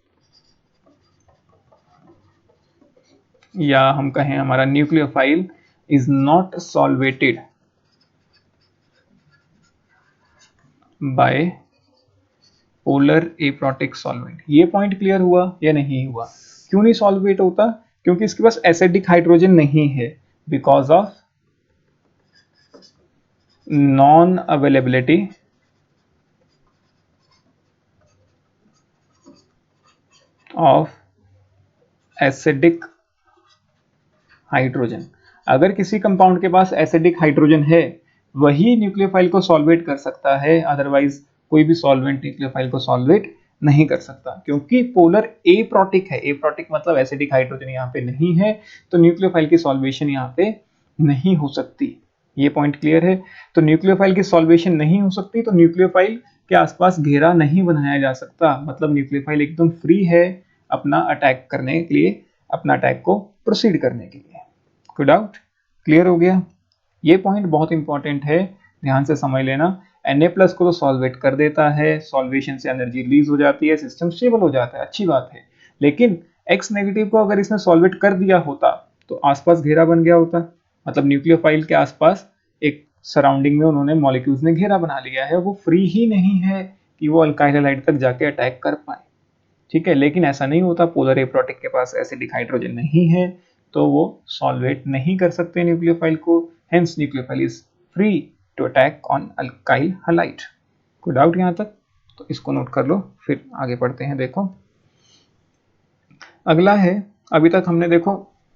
या हम कहें हमारा nucleophile is not solvated by polar aprotic solvent. ये पॉइंट क्लियर हुआ या नहीं हुआ? क्यों नहीं सॉल्वेट होता? क्योंकि इसके पास एसिडिक हाइड्रोजन नहीं है, because of non availability of acidic hydrogen. अगर किसी कंपाउंड के पास एसिडिक हाइड्रोजन है वही न्यूक्लियोफाइल को सॉल्वेट कर सकता है, अदरवाइज कोई भी सॉल्वेंट न्यूक्लियोफाइल को सॉल्वेट नहीं कर सकता, क्योंकि पोलर एप्रोटिक है। एप्रोटिक मतलब एसिडिक हाइड्रोजन यहाँ पे नहीं है, तो न्यूक्लियोफाइल की सॉल्वेशन यहाँ पे नहीं हो सकती। ये पॉइंट क्लियर है? तो न्यूक्लियोफाइल की सॉल्वेशन नहीं हो सकती, तो न्यूक्लियोफाइल के आसपास घेरा नहीं बनाया जा सकता, मतलब न्यूक्लियोफाइल एकदम फ्री है अपना अटैक करने के लिए, अपना अटैक को प्रोसीड करने के लिए। कोई डाउट? क्लियर हो गया? ये पॉइंट बहुत इंपॉर्टेंट है, ध्यान से समझ लेना। Na+ को तो सॉल्वेट कर देता है, सॉल्वेशन से एनर्जी रिलीज हो जाती है, सिस्टम स्टेबल हो जाता है, अच्छी बात है। लेकिन X नेगेटिव को अगर इसने सॉल्वेट कर दिया होता तो आसपास घेरा बन गया होता, मतलब न्यूक्लियोफाइल के आसपास एक सराउंडिंग में उन्होंने मॉलिक्यूल्स ने घेरा बना लिया है, वो फ्री ही नहीं है कि वो अल्काइल हैलाइड तक जाके अटैक कर पाए। ठीक है, लेकिन ऐसा नहीं होता, पोलर एप्रोटिक के पास एसिडिक हाइड्रोजन नहीं है तो वो सॉल्वेट नहीं कर सकते न्यूक्लियोफाइल को, hence nucleophile is free to attack on alkyl halide. कोई डाउट यहां तक? तो इसको नोट कर लो, फिर आगे पढ़ते हैं। देखो अगला है, अभी तक हमने देखो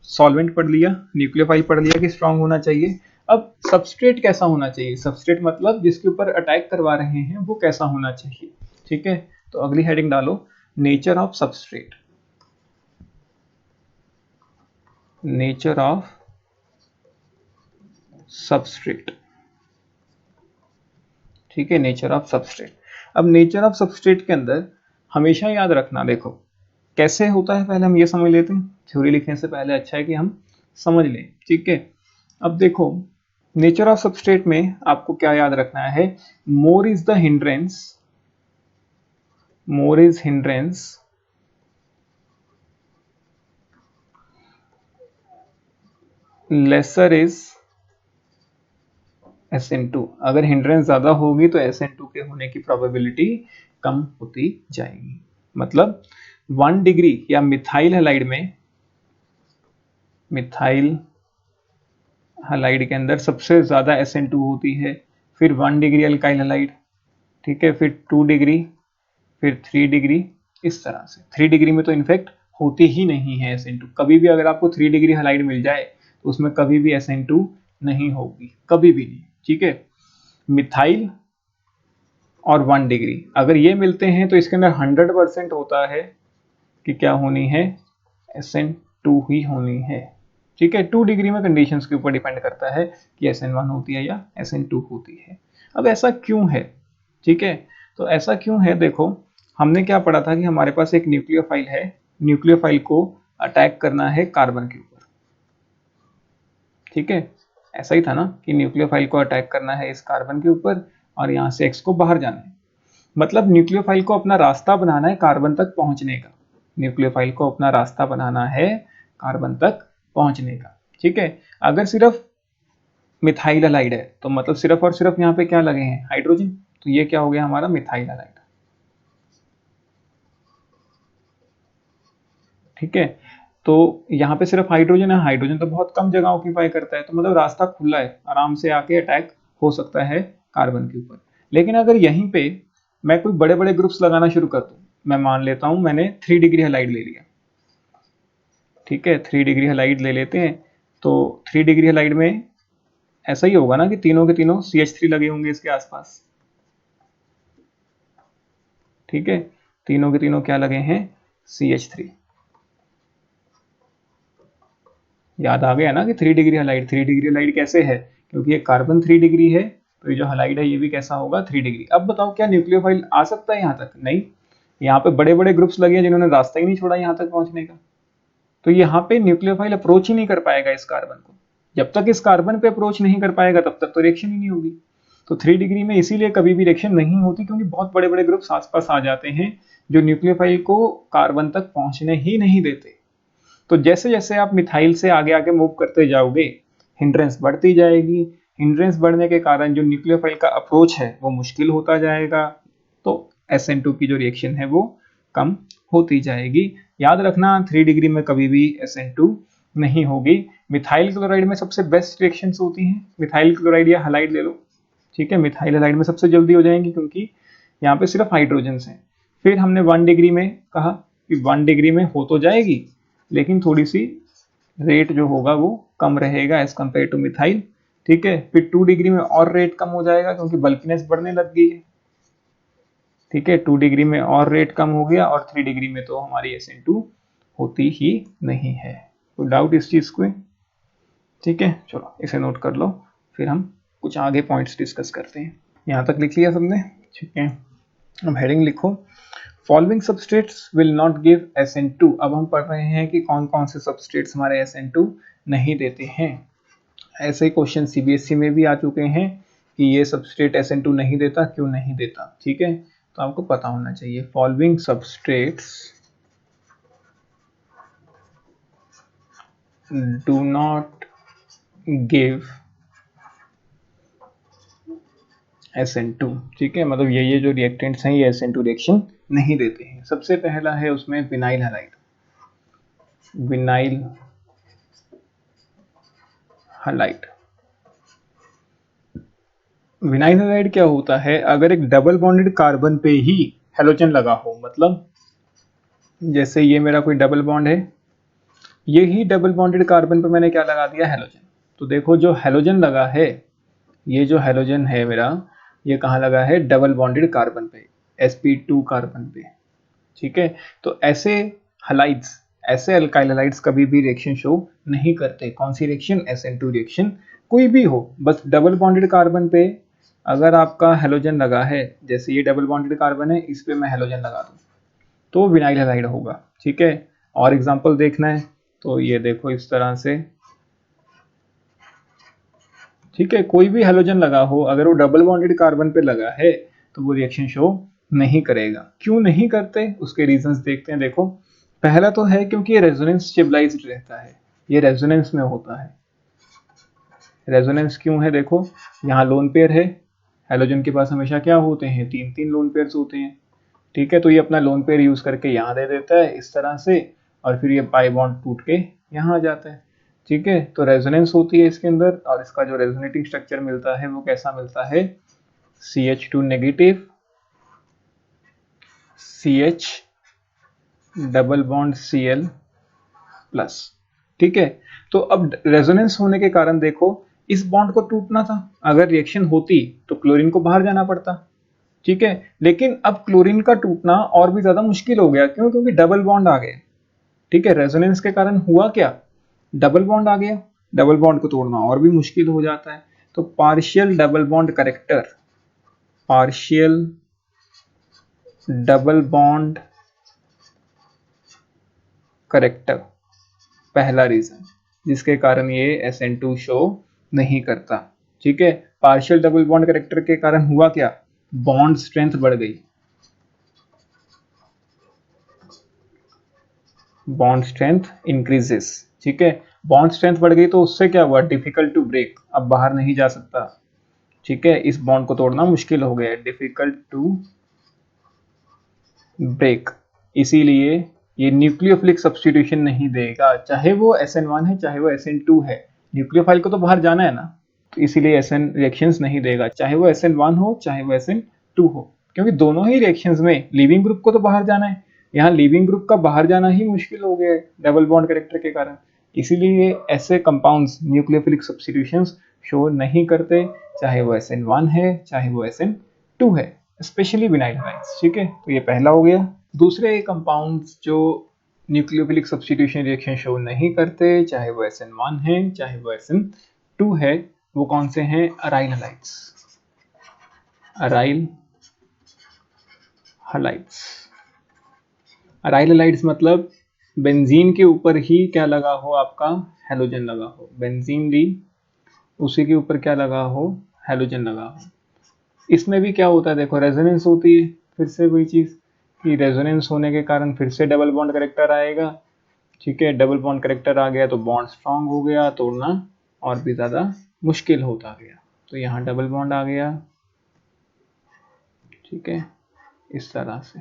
सॉल्वेंट पढ़ लिया, न्यूक्लियोफाइल पढ़ लिया कि स्ट्रांग होना चाहिए। अब सबस्ट्रेट कैसा होना चाहिए, सबस्ट्रेट मतलब जिसके ऊपर अटैक करवा रहे हैं वो कैसा होना चाहिए। ठीक है, तो अगली हेडिंग डालो, nature of substrate. Nature of substrate, ठीक है, नेचर ऑफ सबस्ट्रेट। अब नेचर ऑफ सबस्ट्रेट के अंदर हमेशा याद रखना, देखो कैसे होता है पहले हम ये समझ लेते हैं, थ्योरी लिखने से पहले अच्छा है कि हम समझ लें। ठीक है, अब देखो नेचर ऑफ सबस्ट्रेट में आपको क्या याद रखना है, more is the hindrance, more is hindrance lesser is SN2। अगर हिंड्रेंस ज्यादा होगी तो SN2 के होने की प्रोबेबिलिटी कम होती जाएगी। मतलब 1 डिग्री या मिथाइल हैलाइड में, मिथाइल हैलाइड के अंदर सबसे ज्यादा SN2 होती है, फिर 1 डिग्री अल्काइल हैलाइड, ठीक है, फिर 2 डिग्री, फिर 3 डिग्री, इस तरह से। 3 डिग्री में तो इनफैक्ट होती ही नहीं है SN2, कभी भी अगर आपको 3 डिग्री हैलाइड मिल जाए तो उसमें कभी भी SN2 नहीं होगी, कभी भी नहीं। ठीक है, मिथाइल और 1 डिग्री अगर ये मिलते हैं तो इसके अंदर 100% होता है कि क्या होनी है, SN2 ही होनी है। ठीक है, 2 डिग्री में कंडीशंस के ऊपर डिपेंड करता है कि SN1 होती है या SN2 होती है। अब ऐसा क्यों है? ठीक है, तो ऐसा क्यों है, देखो हमने क्या पढ़ा था कि हमारे पास एक न्यूक्लियोफाइल है, न्यूक्लियोफाइल को अटैक करना है कार्बन के ऊपर। ठीक है, ऐसा ही था ना कि न्यूक्लियोफाइल को अटैक करना है इस कार्बन के ऊपर और यहां से X को बाहर जाना है। मतलब न्यूक्लियोफाइल को अपना रास्ता बनाना है कार्बन तक पहुंचने का, न्यूक्लियोफाइल को अपना रास्ता बनाना है कार्बन तक पहुंचने का। ठीक है, अगर सिर्फ मिथाइल हैलाइड है तो मतलब सिर्फ और सिर्फ यहाँ पे क्या लगे हैं, हाइड्रोजन, तो ये क्या हो गया हमारा मिथाइल हैलाइड। ठीक है, तो यहाँ पे सिर्फ हाइड्रोजन है, हाइड्रोजन तो बहुत कम जगह ऑक्यूपाई करता है, तो मतलब रास्ता खुला है, आराम से आके अटैक हो सकता है कार्बन के ऊपर। लेकिन अगर यहीं पे मैं कोई बड़े बड़े ग्रुप्स लगाना शुरू कर दूं, मैं मान लेता हूं मैंने 3 डिग्री हैलाइड ले लिया। ठीक है, 3 डिग्री हैलाइड ले लेते हैं, तो 3 डिग्री हैलाइड में ऐसा ही होगा ना कि तीनों के तीनों CH3 लगे होंगे इसके आसपास। ठीक है, तीनों के तीनों क्या लगे हैं, CH3। याद आ गया ना कि 3 डिग्री हैलाइड, 3 डिग्री हैलाइड कैसे है, क्योंकि ये कार्बन 3 डिग्री है तो ये जो हैलाइड है ये भी कैसा होगा, 3 डिग्री। अब बताओ क्या न्यूक्लियोफाइल आ सकता है यहाँ तक? नहीं, यहाँ पे बड़े बड़े ग्रुप्स लगे हैं जिन्होंने रास्ता ही नहीं छोड़ा यहाँ तक पहुंचने का, तो यहाँ पे न्यूक्लियोफाइल अप्रोच ही नहीं कर पाएगा इस कार्बन को। जब तक इस कार्बन पे अप्रोच नहीं कर पाएगा तब तक तो रिएक्शन ही नहीं होगी। तो 3 डिग्री में इसीलिए कभी भी रिएक्शन नहीं होती, क्योंकि बहुत बड़े बड़े ग्रुप्स आसपास आ जाते हैं जो न्यूक्लियोफाइल को कार्बन तक पहुंचने ही नहीं देते। तो जैसे जैसे आप मिथाइल से आगे आगे मूव करते जाओगे, हिंड्रेंस बढ़ती जाएगी, हिंड्रेंस बढ़ने के कारण जो न्यूक्लियोफाइल का अप्रोच है वो मुश्किल होता जाएगा, तो SN2 की जो रिएक्शन है वो कम होती जाएगी। याद रखना 3 डिग्री में कभी भी SN2 नहीं होगी। मिथाइल क्लोराइड में सबसे बेस्ट रिएक्शंस होती हैं, मिथाइल क्लोराइड या हैलाइड ले लो। ठीक है, मिथाइल हैलाइड में सबसे जल्दी हो जाएंगी क्योंकि यहाँ पे सिर्फ हाइड्रोजन हैं। फिर हमने 1 डिग्री में कहा कि 1 डिग्री में हो तो जाएगी लेकिन थोड़ी सी रेट जो होगा वो कम रहेगा एज कम्पेयर टू मिथाइल। ठीक है, फिर 2 डिग्री में और रेट कम हो जाएगा क्योंकि बल्किनेस बढ़ने लग गई है। ठीक है, 2 डिग्री में और रेट कम हो गया और 3 डिग्री में तो हमारी SN2 होती ही नहीं है। कोई डाउट इस चीज को? ठीक है, चलो इसे नोट कर लो, फिर हम कुछ आगे पॉइंट्स डिस्कस करते हैं। यहाँ तक लिख लिया सबने? ठीक है, अब हेडिंग लिखो, following substrates will not give SN2। अब हम पढ़ रहे हैं कि कौन कौन से सबस्ट्रेट्स हमारे SN2 नहीं देते हैं। ऐसे ही क्वेश्चन CBSE में भी आ चुके हैं कि ये सबस्ट्रेट SN2 नहीं देता, क्यों नहीं देता, ठीक है। तो आपको पता होना चाहिए following substrates do not give SN2, ठीक है। मतलब ये जो रिएक्टेंट्स हैं ये SN2 रिएक्शन नहीं देते हैं। सबसे पहला है उसमें vinyl halide. Vinyl halide, vinyl halide क्या होता है, अगर एक डबल बॉन्डेड कार्बन पे ही हेलोजन लगा हो, मतलब जैसे ये मेरा कोई डबल बॉन्ड है, ये ही डबल बॉन्डेड कार्बन पे मैंने क्या लगा दिया, हेलोजन। तो देखो जो हेलोजन लगा है, ये जो हेलोजन है मेरा, ये कहाँ लगा है, डबल बॉन्डेड कार्बन पे, sp2 कार्बन पे, ठीक है। तो ऐसे हलाइड्स, ऐसे अल्काइल हलाइड्स कभी भी रिएक्शन शो नहीं करते। कौन सी रिएक्शन, SN2 रिएक्शन, कोई भी हो, बस डबल बॉन्डेड कार्बन पे अगर आपका हेलोजन लगा है, जैसे ये डबल बॉन्डेड कार्बन है, इस पे मैं हेलोजन लगा दूं तो विनाइल हैलाइड होगा, ठीक है। और एग्जांपल देखना है तो ये देखो इस तरह से, ठीक है। कोई भी हेलोजन लगा हो, अगर वो डबल बॉन्डेड कार्बन पे लगा है तो वो रिएक्शन शो नहीं करेगा। क्यों नहीं करते, उसके रीजंस देखते हैं। देखो पहला तो है क्योंकि ये रेजोनेंस स्टेबलाइज्ड रहता है, ये रेजोनेंस में होता है। रेजोनेंस क्यों है, देखो यहाँ लोन पेयर है, हेलोजन के पास हमेशा क्या होते हैं, तीन तीन लोन पेयर्स होते हैं, ठीक है। तो ये अपना लोन पेयर यूज करके यहाँ दे देता है इस तरह से, और फिर ये पाई बॉन्ड टूट के यहाँ आ जाता है, ठीक है। तो रेजोनेंस होती है इसके अंदर, और इसका जो रेजोनेटिंग स्ट्रक्चर मिलता है वो कैसा मिलता है, CH2 negative, CH double bond Cl plus, ठीक है। तो अब रेजोनेंस होने के कारण देखो इस बॉन्ड को टूटना था, अगर रिएक्शन होती तो क्लोरीन को बाहर जाना पड़ता, ठीक है। लेकिन अब क्लोरीन का टूटना और भी ज्यादा मुश्किल हो गया, क्यों, क्योंकि डबल बॉन्ड आ गए, ठीक है। रेजोनेंस के कारण हुआ क्या, डबल बॉन्ड आ गया, डबल बॉन्ड को तोड़ना और भी मुश्किल हो जाता है। तो partial double bond character, partial double bond character पहला रीजन जिसके कारण ये SN2 शो नहीं करता, ठीक है। पार्शियल डबल बॉन्ड करेक्टर के कारण हुआ क्या, बॉन्ड स्ट्रेंथ बढ़ गई, बॉन्ड स्ट्रेंथ इंक्रीजेस, ठीक है। बॉन्ड स्ट्रेंथ बढ़ गई तो उससे क्या हुआ, डिफिकल्ट टू ब्रेक, अब बाहर नहीं जा सकता, ठीक है। इस बॉन्ड को तोड़ना मुश्किल हो गया, डिफिकल्ट टू ब्रेक, इसीलिए ये न्यूक्लियोफिलिक सब्स्टिट्यूशन नहीं देगा, चाहे वो SN1 है चाहे वो SN2 है, न्यूक्लियोफाइल को तो बाहर जाना है ना, तो इसीलिए SN रिएक्शंस नहीं देगा, चाहे वो SN1 हो चाहे वो SN2 हो, क्योंकि दोनों ही रिएक्शंस में लिविंग ग्रुप को तो बाहर जाना है, यहाँ लिविंग ग्रुप का बाहर जाना ही मुश्किल हो गया है डबल बॉन्ड कैरेक्टर के कारण, इसीलिए ऐसे कंपाउंड्स न्यूक्लियोफिलिक सब्स्टिट्यूशंस शो नहीं करते, चाहे वो SN1 है चाहे वो SN2 है, स्पेशली विनाइल हैलाइड्स, ठीक है। तो ये पहला हो गया। दूसरे कंपाउंड्स जो न्यूक्लियोफिलिक सब्स्टिट्यूशन रिएक्शन शो नहीं करते, चाहे वो SN1 है चाहे वो SN2 है, वो कौन से हैं, aryl halides, aryl halides. Aryl halides मतलब बेंजीन के ऊपर ही क्या लगा हो, आपका हेलोजन लगा हो, बेंजीन ली उसी के ऊपर क्या लगा हो, हेलोजन लगा हो। इसमें भी क्या होता है, देखो रेजोनेंस होती है, फिर से वही चीज कि रेजोनेंस होने के कारण फिर से डबल बॉन्ड करेक्टर आएगा, ठीक है। डबल बॉन्ड करेक्टर आ गया तो बॉन्ड स्ट्रांग हो गया, तोड़ना और भी ज्यादा मुश्किल होता गया। तो यहाँ डबल बॉन्ड आ गया, ठीक है, इस तरह से,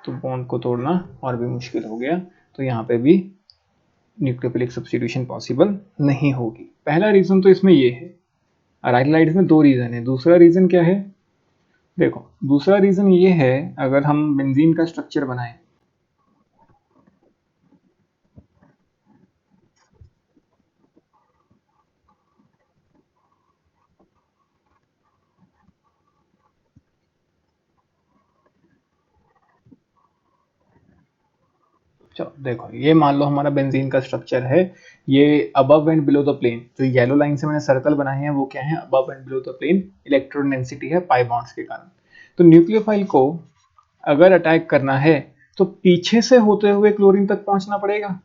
तो बॉन्ड को तोड़ना और भी मुश्किल हो गया, तो यहाँ पे भी न्यूक्लियोफिलिक सब्स्टिट्यूशन पॉसिबल नहीं होगी। पहला रीजन तो इसमें ये है, अराइल हैलाइड्स में दो रीजन है। दूसरा रीजन क्या है, देखो दूसरा रीजन ये है, अगर हम बेंजीन का स्ट्रक्चर बनाएं, चलो देखो ये मान लो हमारा बेंजीन का स्ट्रक्चर है, ये above and below the plane, जो येलो लाइन से मैंने सर्कल बनाए हैं वो क्या है, above and below the plane electron density है पाई बॉन्ड्स के कारण। तो न्यूक्लियोफाइल को अगर अटैक करना है तो पीछे से होते हुए क्लोरीन तक पहुंचना पड़ेगा,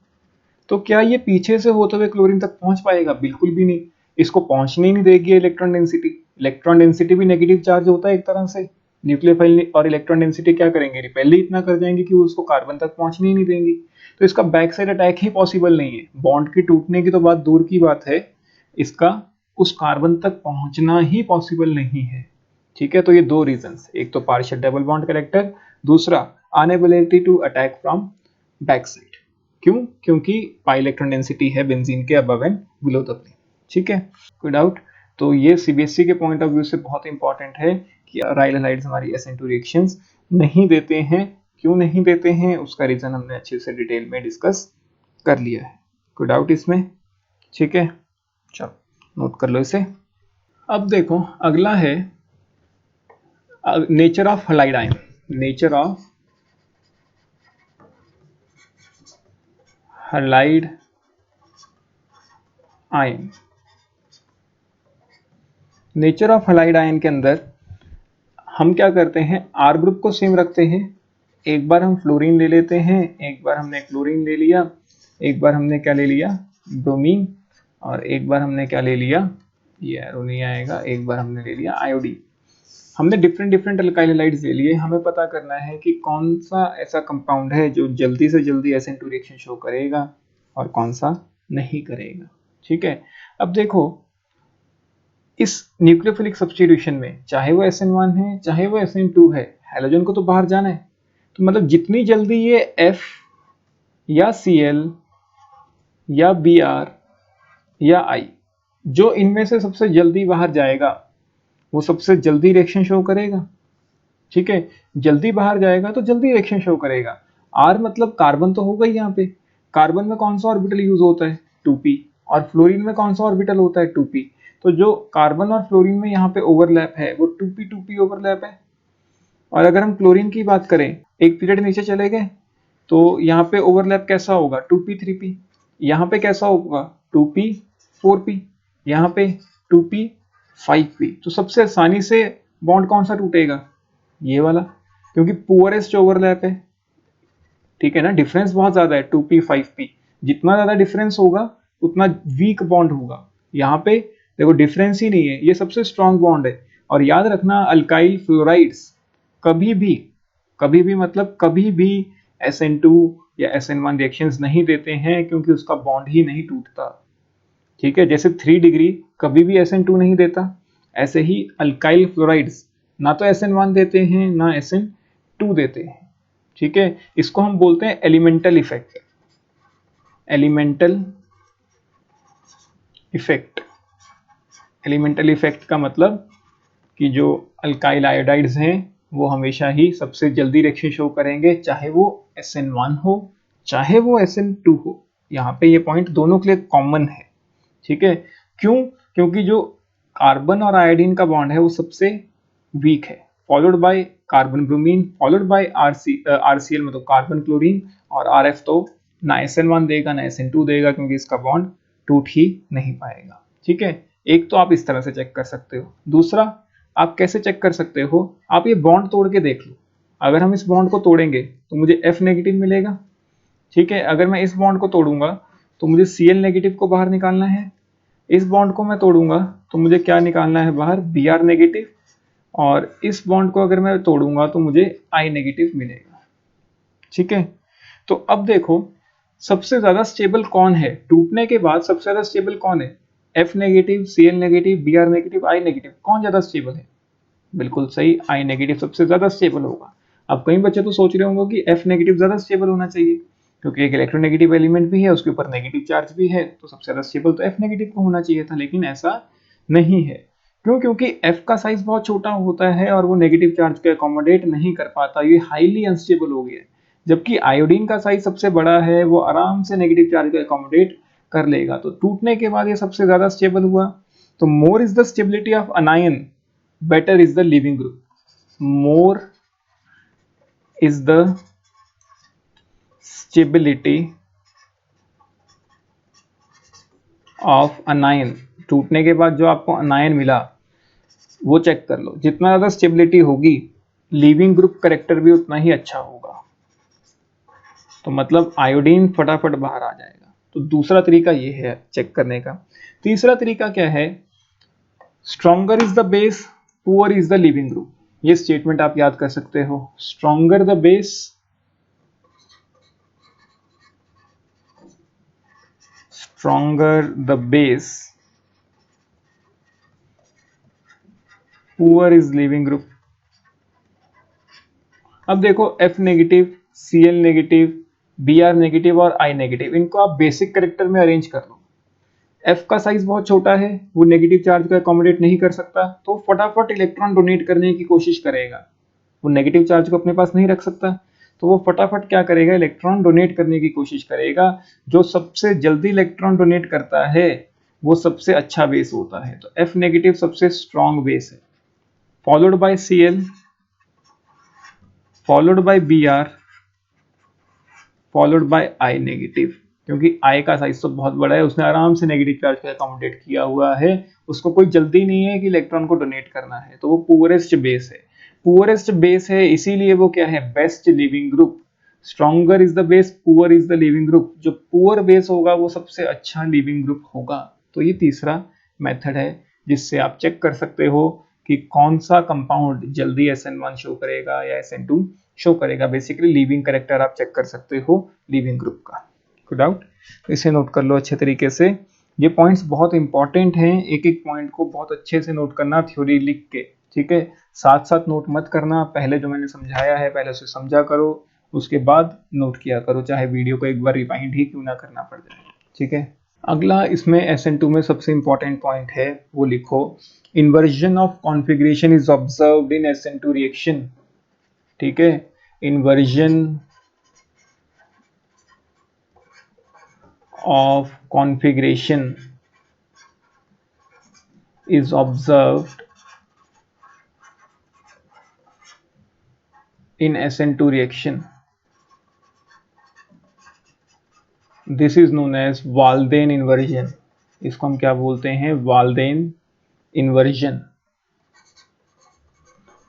तो क्या ये पीछे से होते हुए क्लोरीन तक पहुंच पाएगा, बिल्कुल भी नहीं। इसको पहुंचने ही नहीं देगी इलेक्ट्रॉन डेंसिटी। इलेक्ट्रॉन डेंसिटी भी नेगेटिव चार्ज होता है एक तरह से। न्यूक्लियोफाइल और इलेक्ट्रॉन डेंसिटी क्या करेंगे, रिपेल ही इतना कर जाएंगे कि वो उसको कार्बन तक पहुंचने ही नहीं देंगी। तो इसका बैक साइड अटैक ही पॉसिबल नहीं है। बॉन्ड की टूटने की तो बात दूर की बात है, इसका उस कार्बन तक पहुंचना ही पॉसिबल नहीं है। ठीक है, तो ये दो रीजंस, एक तो पार्शियल डबल बॉन्ड कैरेक्टर, दूसरा inability to attack from back side. क्यों? क्योंकि पाई इलेक्ट्रॉन डेंसिटी है बेंजीन के above and below the plane. ठीक है, कोई डाउट? तो ये सीबीएसई के पॉइंट ऑफ व्यू से बहुत इंपॉर्टेंट है कि अराइल हैलाइड्स हमारी SN2 रिएक्शंस नहीं देते हैं। क्यों नहीं देते हैं उसका रीजन हमने अच्छे से डिटेल में डिस्कस कर लिया है। कोई डाउट इसमें? ठीक है, चलो नोट कर लो इसे। अब देखो अगला है nature of halide ion. Nature of halide ion. Nature of halide ion के अंदर हम क्या करते हैं, आर ग्रुप को सेम रखते हैं। एक बार हम फ्लोरीन ले लेते हैं, एक बार हमने क्लोरीन ले लिया, एक बार हमने क्या ले लिया, ब्रोमीन, और एक बार हमने क्या ले लिया, ये एरो नहीं आएगा, एक बार हमने ले लिया आयोडीन। हमने डिफरेंट डिफरेंट अल्काइल हैलाइड्स ले लिए। हमें पता करना है कि कौन सा ऐसा कंपाउंड है जो जल्दी से जल्दी SN2 रिएक्शन शो करेगा और कौन सा नहीं करेगा। ठीक है, अब देखो इस न्यूक्लियोफिलिक सब्स्टिट्यूशन में चाहे वो SN1 है चाहे वो SN2 है, हैलोजन को तो बाहर जाना है। तो मतलब जितनी जल्दी ये F या Cl या Br या I, जो इनमें से सबसे जल्दी बाहर जाएगा वो सबसे जल्दी रिएक्शन शो करेगा। ठीक है, जल्दी बाहर जाएगा तो जल्दी रिएक्शन शो करेगा। R मतलब कार्बन तो होगा ही यहाँ पे। कार्बन में कौन सा ऑर्बिटल यूज होता है, 2p, और फ्लोरीन में कौन सा ऑर्बिटल होता है, 2p। तो जो कार्बन और फ्लोरीन में यहाँ पे ओवरलैप है वो 2p ओवरलैप है। और अगर हम क्लोरीन की बात करें, एक पीरियड नीचे चले गए तो यहाँ पे ओवरलैप कैसा होगा, 2p 3p। यहाँ पे कैसा होगा, 2p 4p, यहाँ पे 2p 5p। तो सबसे आसानी से बॉन्ड कौन सा टूटेगा, ये वाला, क्योंकि पुअरेस्ट ओवरलैप है। ठीक है ना, डिफरेंस बहुत ज्यादा है 2p 5p। जितना ज्यादा डिफरेंस होगा उतना वीक बॉन्ड होगा। यहाँ पे देखो डिफरेंस ही नहीं है, ये सबसे स्ट्रॉन्ग बॉन्ड है। और याद रखना अल्काइल फ्लोराइड्स कभी भी मतलब कभी भी SN2 या SN1 रिएक्शंस नहीं देते हैं, क्योंकि उसका बॉन्ड ही नहीं टूटता। ठीक है, जैसे 3 डिग्री कभी भी SN2 नहीं देता, ऐसे ही अल्काइल फ्लोराइड्स ना तो SN1 देते हैं ना SN2 देते हैं। ठीक है, इसको हम बोलते हैं elemental effect. Elemental effect, elemental effect का मतलब कि जो अल्काइल आयोडाइड्स हैं वो हमेशा ही सबसे जल्दी रिएक्शन शो करेंगे, चाहे वो SN1 हो चाहे वो SN2 हो। यहाँ पे ये पॉइंट दोनों के लिए कॉमन है। ठीक है, क्यों? क्योंकि जो कार्बन और आयोडीन का बॉन्ड है वो सबसे वीक है, followed by carbon bromine, followed by RCl मतलब कार्बन क्लोरीन, और RF तो ना SN1 देगा ना SN2 देगा, क्योंकि इसका बॉन्ड टूट ही नहीं पाएगा। ठीक है, एक तो आप इस तरह से चेक कर सकते हो। दूसरा आप कैसे चेक कर सकते हो, आप ये बॉन्ड तोड़ के देख लो। अगर हम इस बॉन्ड को तोड़ेंगे तो मुझे F नेगेटिव मिलेगा। ठीक है, अगर मैं इस बॉन्ड को तोड़ूंगा तो मुझे Cl नेगेटिव को बाहर निकालना है। इस बॉन्ड को मैं तोड़ूंगा तो मुझे क्या निकालना है बाहर, Br नेगेटिव। और इस बॉन्ड को अगर मैं तोड़ूंगा तो मुझे I नेगेटिव मिलेगा। ठीक है, तो अब देखो सबसे ज्यादा स्टेबल कौन है, टूटने के बाद सबसे ज्यादा स्टेबल कौन है, F negative, Cl negative, Br negative, I negative, कौन ज्यादा स्टेबल है? बिल्कुल सही, I नेगेटिव सबसे ज्यादा स्टेबल होगा। अब कई बच्चे तो सोच रहे होंगे कि F नेगेटिव ज्यादा स्टेबल होना चाहिए, क्योंकि एक इलेक्ट्रोनेगेटिव एलिमेंट भी है, उसके ऊपर नेगेटिव चार्ज भी है, तो सबसे ज्यादा स्टेबल तो F नेगेटिव को होना चाहिए था, लेकिन ऐसा नहीं है। क्यों? क्योंकि F का साइज बहुत छोटा होता है और वो नेगेटिव चार्ज को अकोमोडेट नहीं कर पाता, ये हाईली अनस्टेबल हो गया। जबकि आयोडीन का साइज सबसे बड़ा है, वो आराम से नेगेटिव चार्ज को अकोमोडेट कर लेगा, तो टूटने के बाद ये सबसे ज्यादा स्टेबल हुआ। तो मोर is the stability of अनायन, better is the leaving group. More is the stability of anion. टूटने के बाद जो आपको अनायन मिला वो चेक कर लो। जितना ज्यादा स्टेबिलिटी होगी लीविंग ग्रुप करेक्टर भी उतना ही अच्छा होगा। तो मतलब आयोडीन फटाफट बाहर आ जाएगा। तो दूसरा तरीका ये है चेक करने का। तीसरा तरीका क्या है, stronger is the base, poor is the leaving group. ये स्टेटमेंट आप याद कर सकते हो, stronger the base, stronger the base, poor is leaving group. अब देखो F negative, Cl negative, Br negative और I नेगेटिव, इनको आप बेसिक कैरेक्टर में अरेंज कर लो। F का साइज बहुत छोटा है, वो नेगेटिव चार्ज को अकोमोडेट नहीं कर सकता, तो फटाफट इलेक्ट्रॉन डोनेट करने की कोशिश करेगा। वो नेगेटिव चार्ज को अपने पास नहीं रख सकता, तो वो फटाफट क्या करेगा, इलेक्ट्रॉन डोनेट करने की कोशिश करेगा। जो सबसे जल्दी इलेक्ट्रॉन डोनेट करता है वो सबसे अच्छा बेस होता है, तो F नेगेटिव सबसे स्ट्रॉन्ग बेस है, followed by Cl, followed by Br, followed by I negative. क्योंकि I का साइज तो बहुत बड़ा है, उसने आराम से नेगेटिव चार्ज को अकोमोडेट किया हुआ है, उसको कोई जल्दी नहीं है कि इलेक्ट्रॉन को डोनेट करना है, तो वो पुअरेस्ट बेस है। पुअरेस्ट बेस है इसीलिए वो क्या है, best leaving group. Stronger is the base, poor is the leaving group. जो पुअर बेस होगा वो सबसे अच्छा लिविंग ग्रुप होगा। तो ये तीसरा मेथड है जिससे आप चेक कर सकते हो कि कौन सा कंपाउंड जल्दी SN1 शो करेगा या SN2 शो करेगा। बेसिकली लिविंग कैरेक्टर आप चेक कर सकते हो लिविंग ग्रुप का। कोई डाउट? इसे नोट कर लो अच्छे तरीके से। ये पॉइंट्स बहुत इंपॉर्टेंट हैं, एक एक पॉइंट को बहुत अच्छे से नोट करना थ्योरी लिख के, ठीक है। साथ साथ नोट मत करना, पहले जो मैंने समझाया है पहले उसे समझा करो, उसके बाद नोट किया करो, चाहे वीडियो को एक बार रिवाइंड ही क्यों ना करना पड़ जाए, ठीक है। अगला इसमें SN2 में सबसे इंपॉर्टेंट पॉइंट है, वो लिखो, inversion of configuration is observed in SN2 reaction. ठीक है, inversion of configuration is observed in SN2 reaction. This is known as Walden inversion. इसको हम क्या बोलते हैं, Walden inversion।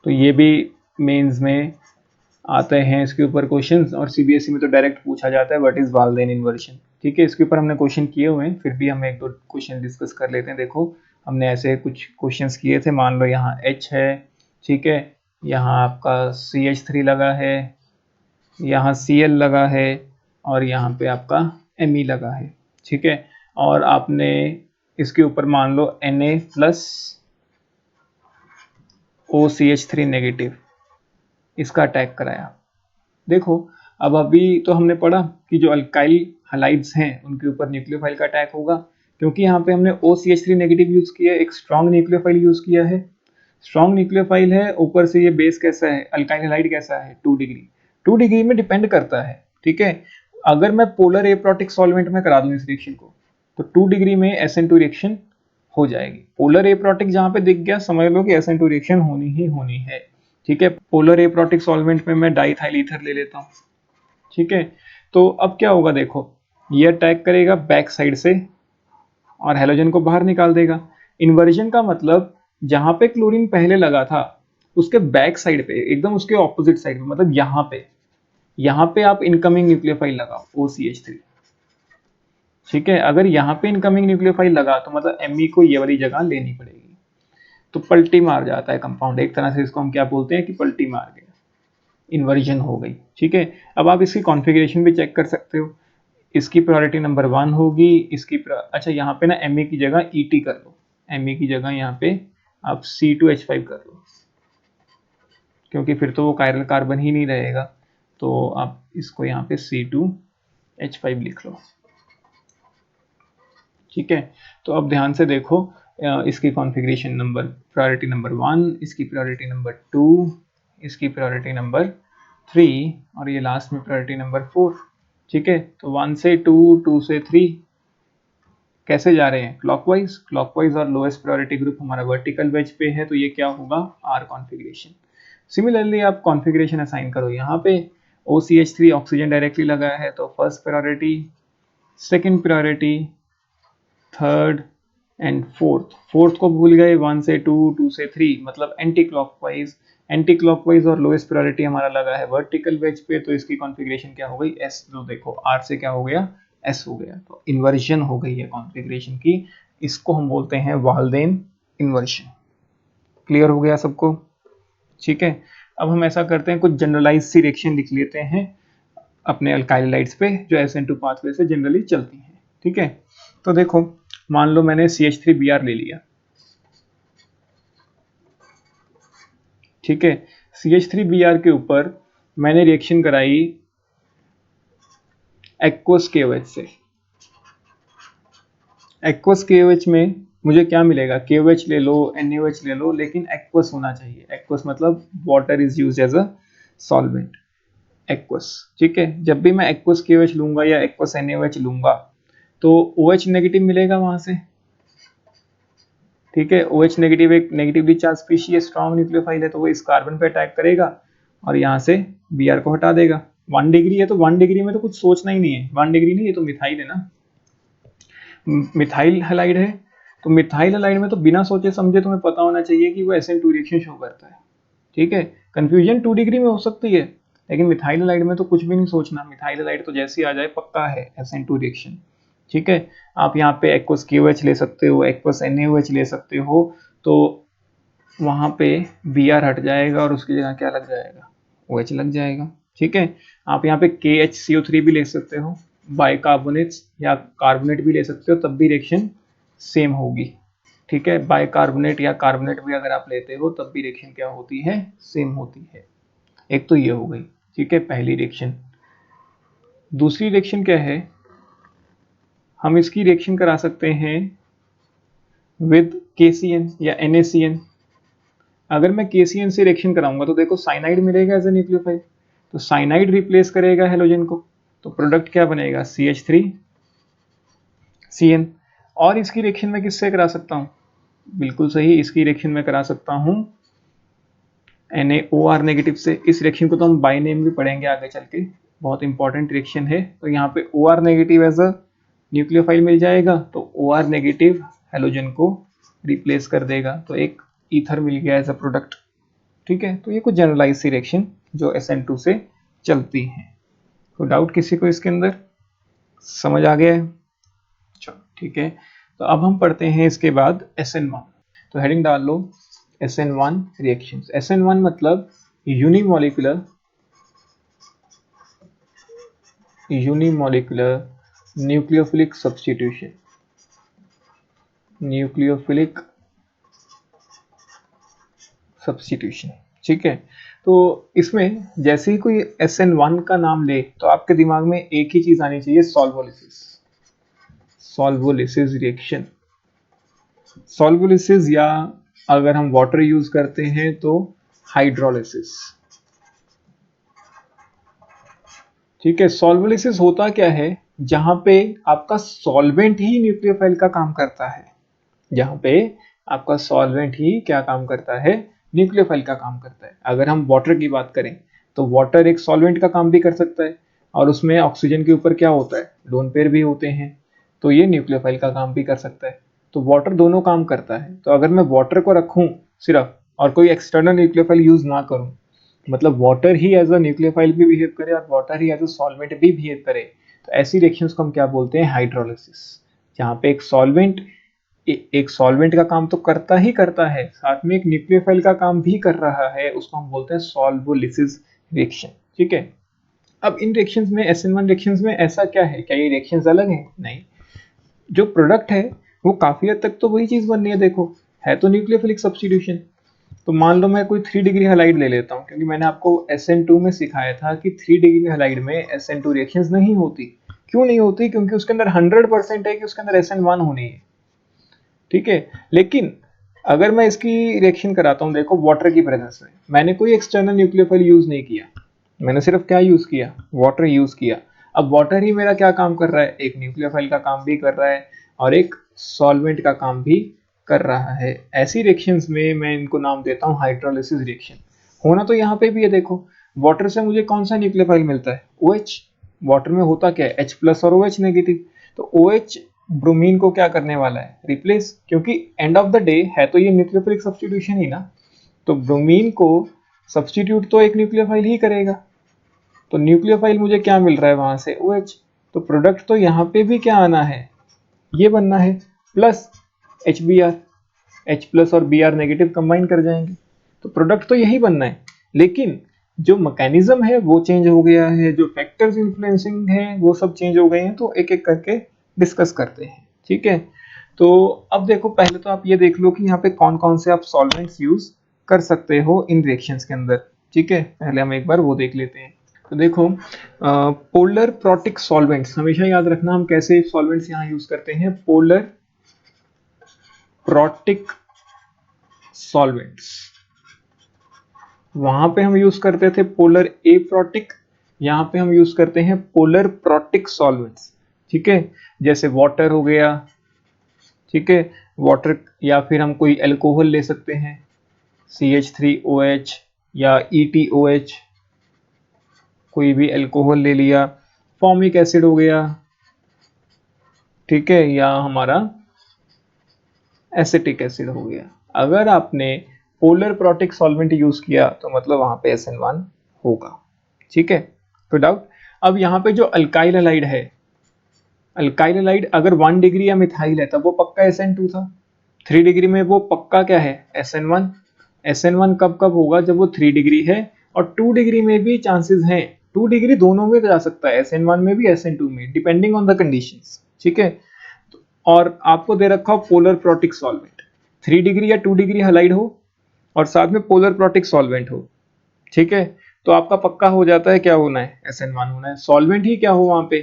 तो ये भी मेंस में आते हैं इसके ऊपर क्वेश्चंस, और CBSE में तो डायरेक्ट पूछा जाता है व्हाट इज वाल्डेन इन्वर्जन। ठीक है, इसके ऊपर हमने क्वेश्चन किए हुए हैं, फिर भी हम एक दो क्वेश्चन डिस्कस कर लेते हैं। देखो हमने ऐसे कुछ क्वेश्चंस किए थे, मान लो यहाँ H है, ठीक है, यहाँ आपका CH3 लगा है, यहाँ Cl लगा है, और यहाँ पे आपका Me लगा है, ठीक है, और आपने इसके ऊपर मान लो Na प्लस OCH3 नेगेटिव इसका अटैक कराया। देखो अब अभी तो हमने पढ़ा कि जो अल्काइल हलाइड्स हैं उनके ऊपर न्यूक्लियोफाइल का अटैक होगा, क्योंकि यहाँ पे हमने OCH3 नेगेटिव यूज किया, एक स्ट्रॉन्ग न्यूक्लियोफाइल यूज किया है। स्ट्रॉन्ग न्यूक्लियोफाइल है, ऊपर से ये बेस कैसा है, अल्काइल हलाइड कैसा है, 2 डिग्री। 2 डिग्री में डिपेंड करता है, ठीक है। अगर मैं पोलर एप्रोटिक सॉल्वेंट में करा दूं इस रिएक्शन को, तो 2 डिग्री में SN2 रिएक्शन हो जाएगी। पोलर एप्रोटिक जहां पे दिख गया समझ लो कि SN2 रिएक्शन होनी ही होनी है, ठीक है। पोलर एप्रोटिक सॉल्वेंट में मैं डाइथाइल ईथर ले लेता हूँ, ठीक है। तो अब क्या होगा, देखो ये अटैक करेगा बैक साइड से और हैलोजन को बाहर निकाल देगा। इन्वर्जन का मतलब जहां पे क्लोरीन पहले लगा था उसके बैक साइड पे, एकदम उसके ऑपोजिट साइड पे, मतलब यहाँ पे आप इनकमिंग न्यूक्लियोफाइल लगाओ OCH3, ठीक है। अगर यहाँ पे इनकमिंग न्यूक्लियोफाइल लगा तो मतलब Me को ये वाली जगह लेनी पड़ेगी, तो पलटी मार जाता है कंपाउंड, एक तरह से इसको हम क्या बोलते हैं कि पलटी मार गया, इन्वर्जन हो गई, ठीक है। अब आप इसकी कॉन्फ़िगरेशन भी चेक कर सकते हो, इसकी प्रायोरिटी नंबर 1 होगी, इसकी अच्छा यहाँ पे ना Me की जगह Et कर लो, Me की जगह यहाँ पे आप C2H5 कर लो, क्योंकि फिर तो वो कायरल कार्बन ही नहीं रहेगा, तो आप इसको यहाँ पे C2H5 लिख लो, ठीक है। तो अब ध्यान से देखो, इसकी कॉन्फ़िगरेशन नंबर, प्रायोरिटी नंबर 1, इसकी प्रायोरिटी नंबर 2, इसकी प्रायोरिटी नंबर 3, और ये लास्ट में प्रायोरिटी नंबर 4, ठीक है। तो 1 से 2, 2 से 3 कैसे जा रहे हैं, क्लॉकवाइज। क्लॉकवाइज और लोएस्ट प्रायोरिटी ग्रुप हमारा वर्टिकल वेज पे है, तो ये क्या होगा, R कॉन्फ़िगरेशन। सिमिलरली आप कॉन्फ़िगरेशन असाइन करो, यहाँ पे OCH3 ऑक्सीजन डायरेक्टली लगा है तो first priority, second priority, third and fourth को भूल गए, 1 से 2, 2 से 3, मतलब एंटी क्लॉकवाइज और लोएस्ट प्रायोरिटी हमारा लगा है वर्टिकल वेज पे, तो इसकी कॉन्फ़िगरेशन क्या हो गई, S। जो देखो R से क्या हो गया, S हो गया, तो इन्वर्जन हो गई है कॉन्फ़िगरेशन की। इसको हम बोलते हैं वाल्डेन इन्वर्जन। क्लियर हो गया सबको? ठीक है, अब हम ऐसा करते हैं, कुछ जनरलाइज सी रिएक्शन लिख लेते हैं अपने अल्काइलाइड्स पे जो SN2 पाथवे से जनरली चलती हैं। ठीक है, तो देखो मान लो मैंने CH3Br ले लिया। ठीक है, CH3Br के ऊपर मैंने रिएक्शन कराई एक्वस KOH से। एक्वस KOH में मुझे क्या मिलेगा, KOH ले लो, NaOH ले लो, लेकिन एक्वस होना चाहिए। एक्वस मतलब water is used as a solvent, aqueous. ठीक है, जब भी मैं एक्वस KOH लूंगा या एक्वस NaOH लूंगा तो OH नेगेटिव मिलेगा वहां से। ठीक है, OH नेगेटिव एक negatively charge species strong nucleophile है, तो वो इस कार्बन पे अटैक करेगा और यहाँ से Br को हटा देगा। 1 डिग्री है तो 1 डिग्री में तो कुछ सोचना ही नहीं है। 1 डिग्री नहीं, ये तो मिथाइल है ना, मिथाइल हैलाइड है, तो मिथाइल हैलाइड में तो बिना सोचे समझे तुम्हें पता होना चाहिए कि वो SN2 रिएक्शन शो करता है। ठीक है, कंफ्यूजन 2 डिग्री में हो सकती है, लेकिन मिथाइल हैलाइड में तो कुछ भी नहीं सोचना। मिथाइल हैलाइड तो जैसे ही आ जाए पक्का है SN2 रिएक्शन। ठीक है, आप यहाँ पे एक्वस KOH ले सकते हो, एक्वस NaOH ले सकते हो, तो वहां पे Br हट जाएगा और उसकी जगह क्या लग जाएगा, OH लग जाएगा। ठीक है, आप यहाँ पे KHCO3 भी ले सकते हो, बाइकार्बोनेट्स या कार्बोनेट भी ले सकते हो, तब भी रिएक्शन सेम होगी। ठीक है, बाइकार्बोनेट या कार्बोनेट भी अगर आप लेते हो तब भी रिएक्शन क्या होती है, सेम होती है। एक तो ये हो गई। ठीक है, पहली रिएक्शन। दूसरी रिएक्शन क्या है, हम इसकी रिएक्शन करा सकते हैं विद KCN या NaCN। अगर मैं KCN से रिएक्शन कराऊंगा तो देखो साइनाइड मिलेगा एज ए न्यूक्लियोफाइल, तो साइनाइड रिप्लेस करेगा हेलोजन को, तो प्रोडक्ट क्या बनेगा, CH3CN। और इसकी रिएक्शन मैं किससे करा सकता हूँ, बिल्कुल सही, इसकी रिएक्शन में करा सकता हूँ NaOR नेगेटिव से। इस रिएक्शन को तो हम बाय नेम भी पढ़ेंगे आगे चल के, बहुत इंपॉर्टेंट रिएक्शन है। तो यहाँ पे OR negative as a nucleophile मिल जाएगा, तो OR नेगेटिव हेलोजन को रिप्लेस कर देगा, तो एक ईथर मिल गया एज अ प्रोडक्ट। ठीक है, तो ये कुछ जनरलाइज सी रिएक्शन जो SN2 से चलती हैं। तो डाउट किसी को इसके अंदर, समझ आ गया है? चलो ठीक है, तो अब हम पढ़ते हैं इसके बाद SN1। तो हेडिंग डाल लो SN1 रिएक्शंस। SN1 मतलब unimolecular nucleophilic substitution. Nucleophilic substitution. ठीक है, तो इसमें जैसे ही कोई SN1 का नाम ले तो आपके दिमाग में एक ही चीज आनी चाहिए, सॉल्वोलिसिस। सॉल्वोलिसिस रिएक्शन, सॉल्वोलिसिस, या अगर हम वाटर यूज करते हैं तो हाइड्रोलिसिस। ठीक है, सॉल्वोलिसिस होता क्या है, जहां पे आपका सॉल्वेंट ही न्यूक्लियोफाइल का काम करता है। जहां पे आपका सॉल्वेंट ही क्या काम करता है, न्यूक्लियोफाइल का काम करता है। अगर हम वाटर की बात करें तो वाटर एक सॉल्वेंट का काम भी कर सकता है, और उसमें ऑक्सीजन के ऊपर क्या होता है, लोन पेयर भी होते हैं, तो ये न्यूक्लियोफाइल का काम भी कर सकता है। तो वाटर दोनों काम करता है। तो अगर मैं वाटर को रखूं सिर्फ और कोई एक्सटर्नल न्यूक्लियोफाइल यूज ना करूं, मतलब वाटर ही एज अ न्यूक्लियोफाइल भी बिहेव करे और वाटर ही एज अ सॉल्वेंट भी बिहेव करे, तो ऐसी रिएक्शंस को हम क्या बोलते हैं, हाइड्रोलिसिस। जहां पे एक सॉल्वेंट का काम तो करता ही करता है, साथ में एक न्यूक्लियोफाइल का काम भी कर रहा है, उसको हम बोलते हैं सॉल्वोलिसिस रिएक्शन। ठीक है, अब इन रिएक्शंस में, SN1 रिएक्शंस में ऐसा क्या है, क्या ये रिएक्शंस अलग हैं? नहीं, जो प्रोडक्ट है वो काफी हद तक तो वही चीज बन रही है। देखो, है तो न्यूक्लियोफिलिक सब्स्टिट्यूशन। तो मान लो मैं कोई 3 डिग्री हैलाइड ले लेता हूँ, क्योंकि मैंने आपको SN2 में सिखाया था कि 3 डिग्री हैलाइड में SN2 रिएक्शंस नहीं होती। क्यों नहीं होती, क्योंकि उसके अंदर 100% है कि उसके अंदर SN1 होनी है। ठीक है, लेकिन अगर मैं इसकी रिएक्शन कराता हूँ, देखो वाटर की प्रेजेंस में, मैंने कोई एक्सटर्नल न्यूक्लियोफाइल यूज नहीं किया, मैंने सिर्फ क्या यूज किया, वाटर यूज किया। अब वाटर ही मेरा क्या काम कर रहा है, एक न्यूक्लियोफाइल का काम भी कर रहा है और एक सॉल्वेंट का काम भी कर रहा है। ऐसी रिएक्शंस में मैं इनको नाम देता हूँ हाइड्रोलिसिस रिएक्शन। होना तो यहाँ पे भी है, देखो वाटर से मुझे कौन सा न्यूक्लियोफाइल मिलता है, OH। वाटर में होता क्या है, H+ और OH नेगेटिव, तो OH ब्रोमीन को क्या करने वाला है, रिप्लेस, क्योंकि एंड ऑफ द डे है तो ये न्यूक्लियोफिलिक सब्स्टिट्यूशन ही ना, तो ब्रोमीन को सब्स्टिट्यूट तो एक न्यूक्लियोफाइल ही करेगा। तो न्यूक्लियोफाइल मुझे क्या मिल रहा है वहां से, OH। तो प्रोडक्ट तो यहाँ पे भी क्या आना है, ये बनना है, प्लस HBr, H प्लस और Br नेगेटिव कंबाइन कर जाएंगे, तो प्रोडक्ट तो यही बनना है। लेकिन जो मैकेनिज्म है वो चेंज हो गया है, जो फैक्टर्स इन्फ्लुएंसिंग है वो सब चेंज हो गए हैं, तो एक एक करके डिस्कस करते हैं। ठीक है, तो अब देखो, पहले तो आप ये देख लो कि यहाँ पे कौन कौन से आप सॉल्वेंट्स यूज कर सकते हो इन रिएक्शंस के अंदर। ठीक है, पहले हम एक बार वो देख लेते हैं। तो देखो, पोलर प्रोटिक सॉल्वेंट्स, हमेशा याद रखना हम कैसे सॉल्वेंट्स यहाँ यूज करते हैं, पोलर प्रोटिक सॉल्वेंट्स। वहां पे हम यूज करते थे पोलर एप्रोटिक, यहाँ पे हम यूज करते हैं पोलर प्रोटिक सॉल्वेंट्स। ठीक है, जैसे वाटर हो गया, ठीक है, वाटर, या फिर हम कोई अल्कोहल ले सकते हैं, CH3OH या ETOH, कोई भी अल्कोहल ले लिया, फॉर्मिक एसिड हो गया, ठीक है, या हमारा एसिटिक एसिड हो गया। अगर आपने पोलर प्रोटिक सॉल्वेंट यूज किया तो मतलब वहां पे SN1 होगा। ठीक है, तो डाउट। अब यहाँ पे जो अल्काइल हैलाइड है, अल्काइल हैलाइड अगर 1 डिग्री या मिथाइल है तब वो पक्का SN2 था, 3 डिग्री में वो पक्का क्या है, SN1। SN1 कब कब होगा, जब वो 3 डिग्री है, और 2 डिग्री में भी चांसेस हैं, 2 डिग्री दोनों में जा सकता है, SN1 में भी SN2 में, डिपेंडिंग ऑन द कंडीशंस। ठीक है, और आपको दे रखा हो पोलर प्रोटिक सॉल्वेंट, 3 डिग्री या 2 डिग्री हैलाइड हो और साथ में पोलर प्रोटिक सॉल्वेंट हो। ठीक है, तो आपका पक्का हो जाता है क्या होना है, SN1 होना है। सॉल्वेंट ही क्या हो वहां पे,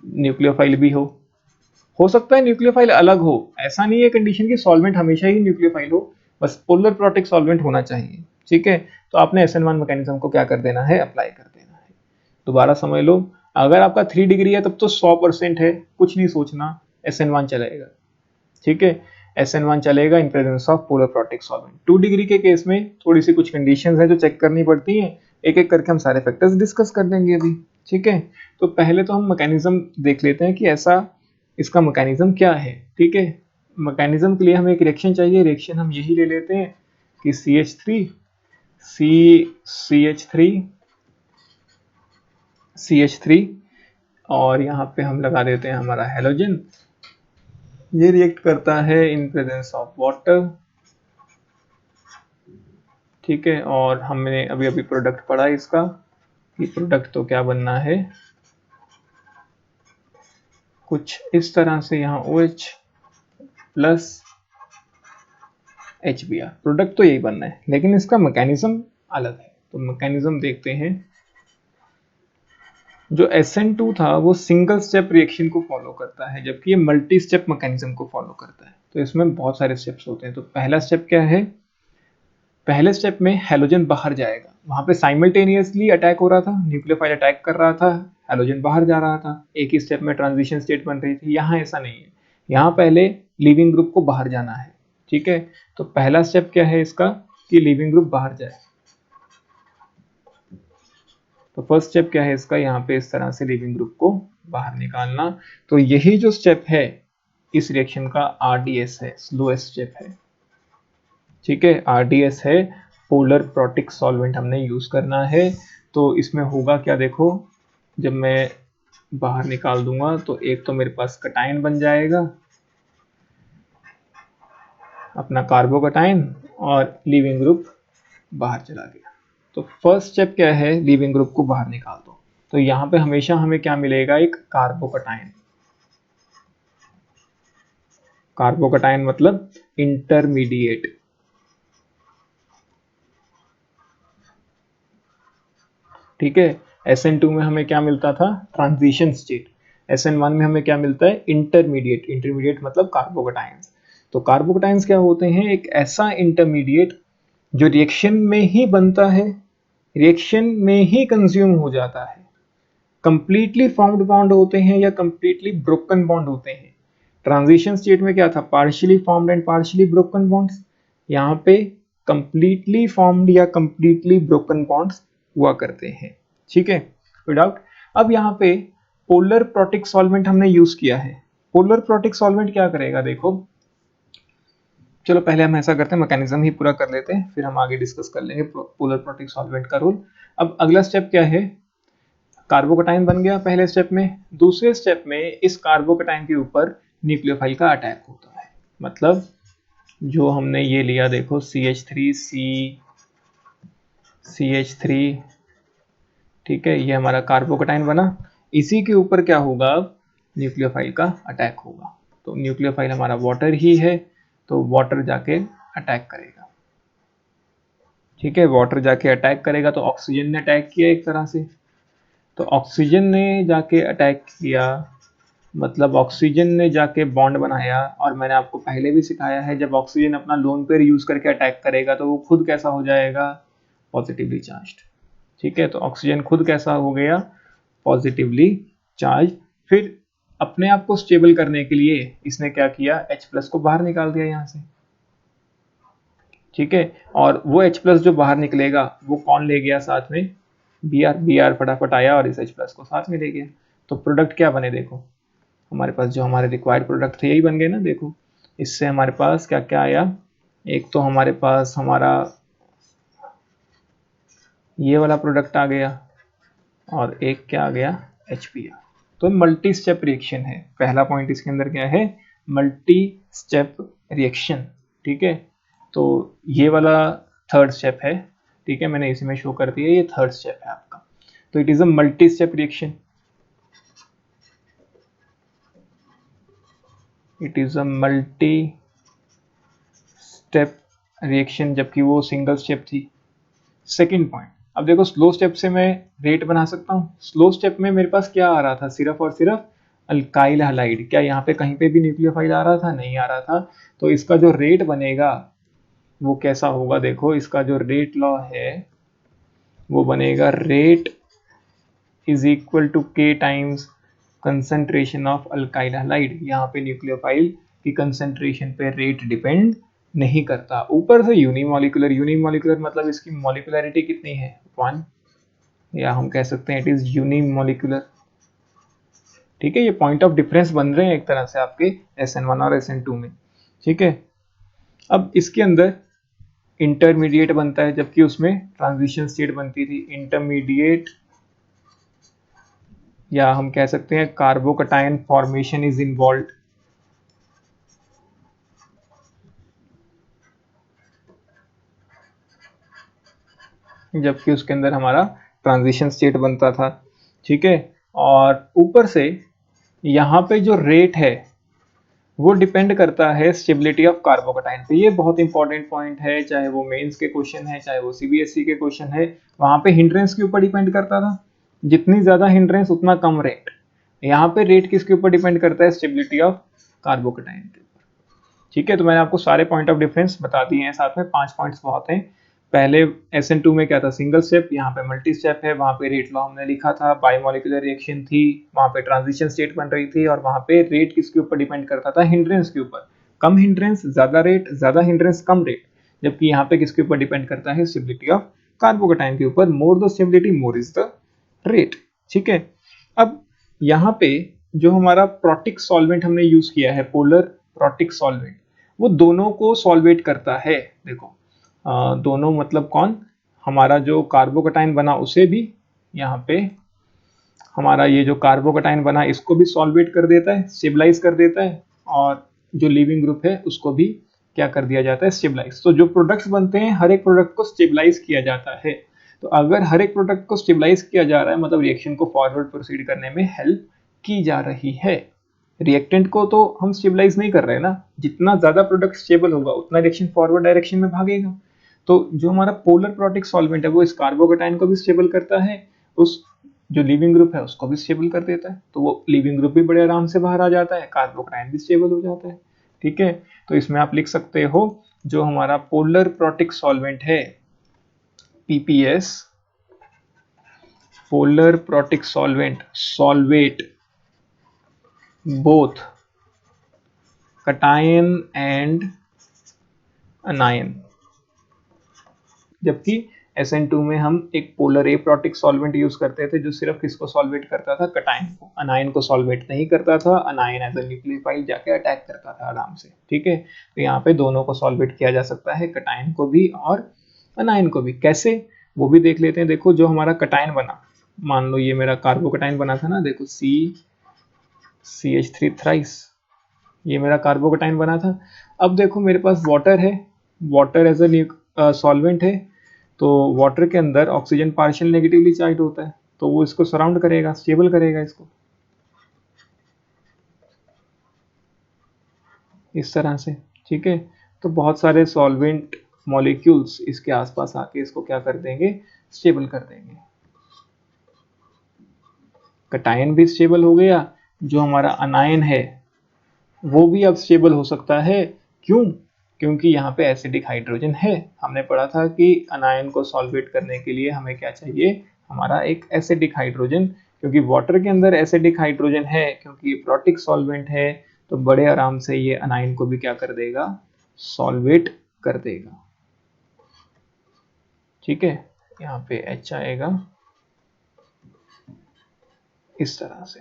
न्यूक्लियोफाइल भी हो सकता है न्यूक्लियोफाइल अलग हो, ऐसा नहीं है कंडीशन की सॉल्वेंट हमेशा ही न्यूक्लियोफाइल हो, बस पोलर प्रोटिक सॉल्वेंट होना चाहिए। ठीक है, तो आपने SN1 मैकेनिज्म को क्या कर देना है, अप्लाई कर देना है। दोबारा समझ लो, अगर आपका 3 डिग्री है तब तो 100% है, कुछ नहीं सोचना, SN1 चलेगा। ठीक है, SN1 चलेगा in presence of polar protic solvent. 2 degree के केस में थोड़ी सी कुछ कंडीशंस है जो चेक करनी पड़ती हैं, एक एक करके हम सारे फैक्टर्स डिस्कस कर लेंगे अभी। ठीक है, तो पहले तो हम मैकेनिज्म देख लेते हैं कि ऐसा इसका मैकेनिज्म क्या है। ठीक है, मैकेनिज्म के लिए हमें एक रिएक्शन चाहिए, रिएक्शन हम यही ले लेते हैं कि CH3 और यहाँ पे हम लगा देते हैं हमारा हेलोजन, ये रिएक्ट करता है इन प्रेजेंस ऑफ वाटर। ठीक है, और हमने अभी अभी प्रोडक्ट पढ़ा इसका, कि प्रोडक्ट तो क्या बनना है, कुछ इस तरह से, यहाँ OH प्लस HBr, प्रोडक्ट तो यही बनना है, लेकिन इसका मैकेनिज्म अलग है। तो मैकेनिज्म देखते हैं। जो SN2 था वो सिंगल स्टेप रिएक्शन को फॉलो करता है, जबकि ये मल्टी स्टेप मैकेनिज्म को फॉलो करता है। तो इसमें बहुत सारे स्टेप्स होते हैं। तो पहला स्टेप क्या है, पहले स्टेप में हेलोजन बाहर जाएगा, वहां पे साइमल्टेनियसली अटैक हो रहा था, न्यूक्लियोफाइल अटैक कर रहा था, हेलोजन बाहर जा रहा था, एक ही स्टेप में ट्रांजिशन स्टेट बन रही थी। यहाँ ऐसा नहीं है, यहाँ पहले लीविंग ग्रुप को बाहर जाना है। ठीक है, तो पहला स्टेप क्या है इसका, कि लीविंग ग्रुप बाहर जाए। तो फर्स्ट स्टेप क्या है इसका, यहाँ पे इस तरह से लीविंग ग्रुप को बाहर निकालना। तो यही जो स्टेप है इस रिएक्शन का RDS है, स्लोएस्ट स्टेप है। ठीक है, RDS है, पोलर प्रोटिक सॉल्वेंट हमने यूज करना है। तो इसमें होगा क्या, देखो, जब मैं बाहर निकाल दूंगा तो एक तो मेरे पास कटायन बन जाएगा, अपना कार्बोकटायन, और लीविंग ग्रुप बाहर चला गया। तो फर्स्ट स्टेप क्या है, लीविंग ग्रुप को बाहर निकाल दो। तो यहाँ पे हमेशा हमें क्या मिलेगा, एक कार्बोकटायन। कार्बोकटायन मतलब इंटरमीडिएट। ठीक है, SN2 में हमें क्या मिलता था, ट्रांजिशन स्टेट। SN1 में हमें क्या मिलता है, इंटरमीडिएट। इंटरमीडिएट मतलब कार्बोकटायंस। तो कार्बोकटायंस क्या होते हैं, एक ऐसा इंटरमीडिएट जो रिएक्शन में ही बनता है, रिएक्शन में ही कंज्यूम हो जाता है। कंप्लीटली फॉर्म्ड बॉन्ड होते हैं या कंप्लीटली ब्रोकन बॉन्ड होते हैं। ट्रांजिशन स्टेट में क्या था, partially formed and partially broken bonds. यहाँ पे कंप्लीटली फॉर्म्ड या कंप्लीटली ब्रोकन बॉन्ड्स हुआ करते हैं। ठीक है, कोई डाउट। अब यहाँ पे पोलर प्रोटिक सॉल्वेंट हमने यूज किया है। पोलर प्रोटिक सॉल्वेंट क्या करेगा, देखो, चलो पहले हम ऐसा करते हैं, मैकेनिज्म ही पूरा कर लेते हैं, फिर हम आगे डिस्कस कर लेंगे पोलर प्रोटिक सॉल्वेंट का रोल। अब अगला स्टेप क्या है, कार्बोकटाइन बन गया पहले स्टेप में। दूसरे स्टेप में इस कार्बोकटाइन के ऊपर न्यूक्लियोफाइल का अटैक होता है, मतलब जो हमने ये लिया देखो CH3, ठीक है, ये हमारा कार्बोकटाइन बना, इसी के ऊपर क्या होगा, न्यूक्लियोफाइल का अटैक होगा। तो न्यूक्लियोफाइल हमारा वाटर ही है, तो वाटर जाके अटैक करेगा, ठीक है, वाटर जाके अटैक करेगा। तो ऑक्सीजन ने अटैक किया एक तरह से, तो ऑक्सीजन ने जाके अटैक किया, मतलब ऑक्सीजन ने जाके बॉन्ड बनाया। और मैंने आपको पहले भी सिखाया है, जब ऑक्सीजन अपना लोन पेयर यूज करके अटैक करेगा तो वो खुद कैसा हो जाएगा, पॉजिटिवली चार्ज्ड, ठीक है। तो ऑक्सीजन खुद कैसा हो गया, पॉजिटिवली चार्ज। फिर अपने आप को स्टेबल करने के लिए इसने क्या किया, H+ को बाहर निकाल दिया यहाँ से, ठीक है। और वो H+ जो बाहर निकलेगा वो कौन ले गया साथ में, Br फटाफट आया और इस H+ को साथ में ले गया। तो प्रोडक्ट क्या बने देखो, हमारे पास जो हमारे रिक्वायर्ड प्रोडक्ट थे यही बन गए ना। देखो इससे हमारे पास क्या क्या आया, एक तो हमारे पास हमारा ये वाला प्रोडक्ट आ गया, और एक क्या आ गया, HBr। तो मल्टी स्टेप रिएक्शन है, पहला पॉइंट इसके अंदर क्या है, मल्टी स्टेप रिएक्शन, ठीक है। तो ये वाला थर्ड स्टेप है, ठीक है, मैंने इसी में शो कर दिया, ये थर्ड स्टेप है आपका। तो it is a multi step reaction, it is a multi step reaction, जबकि वो सिंगल स्टेप थी। सेकंड पॉइंट, अब देखो स्लो स्टेप से मैं रेट बना सकता हूँ। स्लो स्टेप में मेरे पास क्या आ रहा था, सिर्फ और सिर्फ अल्काइल हैलाइड। क्या यहाँ पे कहीं पे भी न्यूक्लियोफाइल आ रहा था, नहीं आ रहा था। तो इसका जो रेट बनेगा वो कैसा होगा, देखो इसका जो रेट लॉ है वो बनेगा, rate is equal to K times concentration of alkyl halide. यहाँ पे न्यूक्लियोफाइल की कंसंट्रेशन पे रेट डिपेंड नहीं करता। ऊपर से यूनिमोलिकुलर, यूनिमोलिकुलर मतलब इसकी मॉलिकुलरिटी कितनी है, 1, या हम कह सकते हैं इट इज यूनिमोलिकुलर, ठीक है। ये पॉइंट ऑफ डिफरेंस बन रहे हैं एक तरह से आपके SN1 और SN2 में, ठीक है। अब इसके अंदर इंटरमीडिएट बनता है, जबकि उसमें ट्रांजिशन स्टेट बनती थी। इंटरमीडिएट, या हम कह सकते हैं कार्बोकटाइन फॉर्मेशन इज इन्वॉल्व, जबकि उसके अंदर हमारा ट्रांजिशन स्टेट बनता था, ठीक है। और ऊपर से यहाँ पे जो रेट है वो डिपेंड करता है स्टेबिलिटी ऑफ कार्बोकटाइन पे। ये बहुत इंपॉर्टेंट पॉइंट है, चाहे वो मेंस के क्वेश्चन है, चाहे वो CBSE के क्वेश्चन है। वहां पे हिंड्रेंस के ऊपर डिपेंड करता था, जितनी ज्यादा हिंड्रेंस उतना कम रेट। यहाँ पे रेट किसके ऊपर डिपेंड करता है, स्टेबिलिटी ऑफ कार्बोकटाइन के ऊपर, ठीक है। तो मैंने आपको सारे पॉइंट ऑफ डिफरेंस बता दिए हैं, साथ में 5 पॉइंट्स बहुत हैं। पहले SN2 में क्या था, सिंगल स्टेप, यहाँ पे मल्टी स्टेप है। वहां पे रेट लॉ हमने लिखा था, बायोमोलिकुलर रिएक्शन थी, वहां पे ट्रांजिशन स्टेट बन रही थी, और वहां पे रेट किसके ऊपर डिपेंड करता था, हिंड्रेंस के ऊपर। कम हिंड्रेंस ज्यादा रेट, ज्यादा हिंड्रेंस कम रेट। जबकि यहाँ पे किसके ऊपर डिपेंड करता है, स्टेबिलिटी ऑफ कार्बोकटाइन के ऊपर। More the stability more is the rate, ठीक है। अब यहाँ पे जो हमारा प्रोटिक सॉल्वेंट हमने यूज किया है, पोलर प्रोटिक सॉल्वेंट, वो दोनों को सॉल्वेट करता है। देखो दोनों मतलब कौन, हमारा जो कार्बोकटाइन बना उसे भी, यहाँ पे हमारा ये जो कार्बोकटाइन बना इसको भी सॉल्वेट कर देता है, स्टेबलाइज कर देता है, और जो लिविंग ग्रुप है उसको भी क्या कर दिया जाता है, स्टेबलाइज। तो जो प्रोडक्ट्स बनते हैं हर एक प्रोडक्ट को स्टेबलाइज किया जाता है। तो अगर हर एक प्रोडक्ट को स्टेबलाइज किया जा रहा है, मतलब रिएक्शन को फॉरवर्ड प्रोसीड करने में हेल्प की जा रही है। रिएक्टेंट को तो हम स्टेबलाइज नहीं कर रहे हैं ना, जितना ज्यादा प्रोडक्ट स्टेबल होगा उतना रिएक्शन फॉरवर्ड डायरेक्शन में भागेगा। तो जो हमारा पोलर प्रोटिक सॉल्वेंट है वो इस कार्बोकटाइन को भी स्टेबल करता है, उस जो लिविंग ग्रुप है उसको भी स्टेबल कर देता है। तो वो लिविंग ग्रुप भी बड़े आराम से बाहर आ जाता है, कार्बोकटाइन भी स्टेबल हो जाता है, ठीक है। तो इसमें आप लिख सकते हो जो हमारा पोलर प्रोटिक सॉल्वेंट है PPS, polar protic solvent, solvate both cation and अनायन। जबकि SN2 में हम एक पोलर एप्रोटिक सॉल्वेंट यूज करते थे जो सिर्फ किसको सॉल्वेट करता था, कटायन को, अनायन को सॉल्वेट नहीं करता था। अनायन एज अ न्यूक्लियोफाइल जाके अटैक करता था आराम से, ठीक है। तो यहाँ पे दोनों को सॉल्वेट किया जा सकता है, कटायन को भी और अनायन को भी। कैसे, वो भी देख लेते हैं। देखो जो हमारा कटायन बना मान लो ये मेरा कार्बोकेटाइन बना था ना, देखो CH3 थ्राइस, ये मेरा कार्बोकेटाइन बना था। अब देखो मेरे पास वाटर है, वाटर एज ए सॉल्वेंट है, तो वाटर के अंदर ऑक्सीजन पार्शियल नेगेटिवली चार्ज होता है, तो वो इसको सराउंड करेगा, स्टेबल करेगा इसको इस तरह से। ठीक है, तो बहुत सारे सॉल्वेंट मॉलिक्यूल्स इसके आसपास आके इसको क्या कर देंगे, स्टेबल कर देंगे। कटायन भी स्टेबल हो गया, जो हमारा अनायन है वो भी अब स्टेबल हो सकता है। क्यों? क्योंकि यहाँ पे एसिडिक हाइड्रोजन है। हमने पढ़ा था कि अनायन को सॉल्वेट करने के लिए हमें क्या चाहिए, हमारा एक एसिडिक हाइड्रोजन। क्योंकि वाटर के अंदर एसिडिक हाइड्रोजन है, क्योंकि प्रोटिक सॉल्वेंट है, तो बड़े आराम से ये अनायन को भी क्या कर देगा, सॉल्वेट कर देगा। ठीक है, यहाँ पे H आएगा इस तरह से,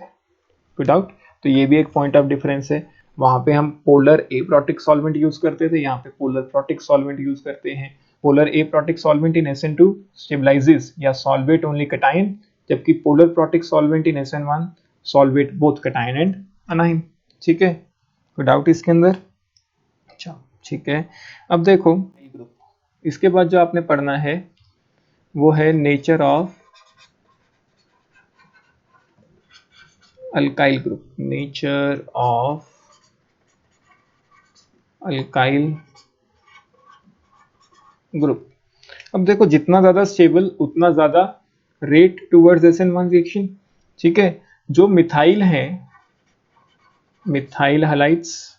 कोई डाउट? तो ये भी एक पॉइंट ऑफ डिफरेंस है। वहां पे हम पोलर एप्रोटिक सॉल्वेंट यूज करते थे, यहाँ पे पोलर प्रोटिक सॉल्वेंट यूज करते हैं। Polar aprotic solvent in SN2 stabilises या सॉल्वेट ओनली कटायन, जबकि polar protic solvent in SN1 solvate both cation and anion. ठीक है, कोई डाउट इसके अंदर? अच्छा ठीक है, अब देखो इसके बाद जो आपने पढ़ना है वो है nature of alkyl group, nature of alkyl group. अब देखो जितना ज्यादा स्टेबल उतना ज्यादा रेट टूवर्ड्स SN1 रिएक्शन। ठीक है, जो मिथाइल है, मिथाइल हलाइड्स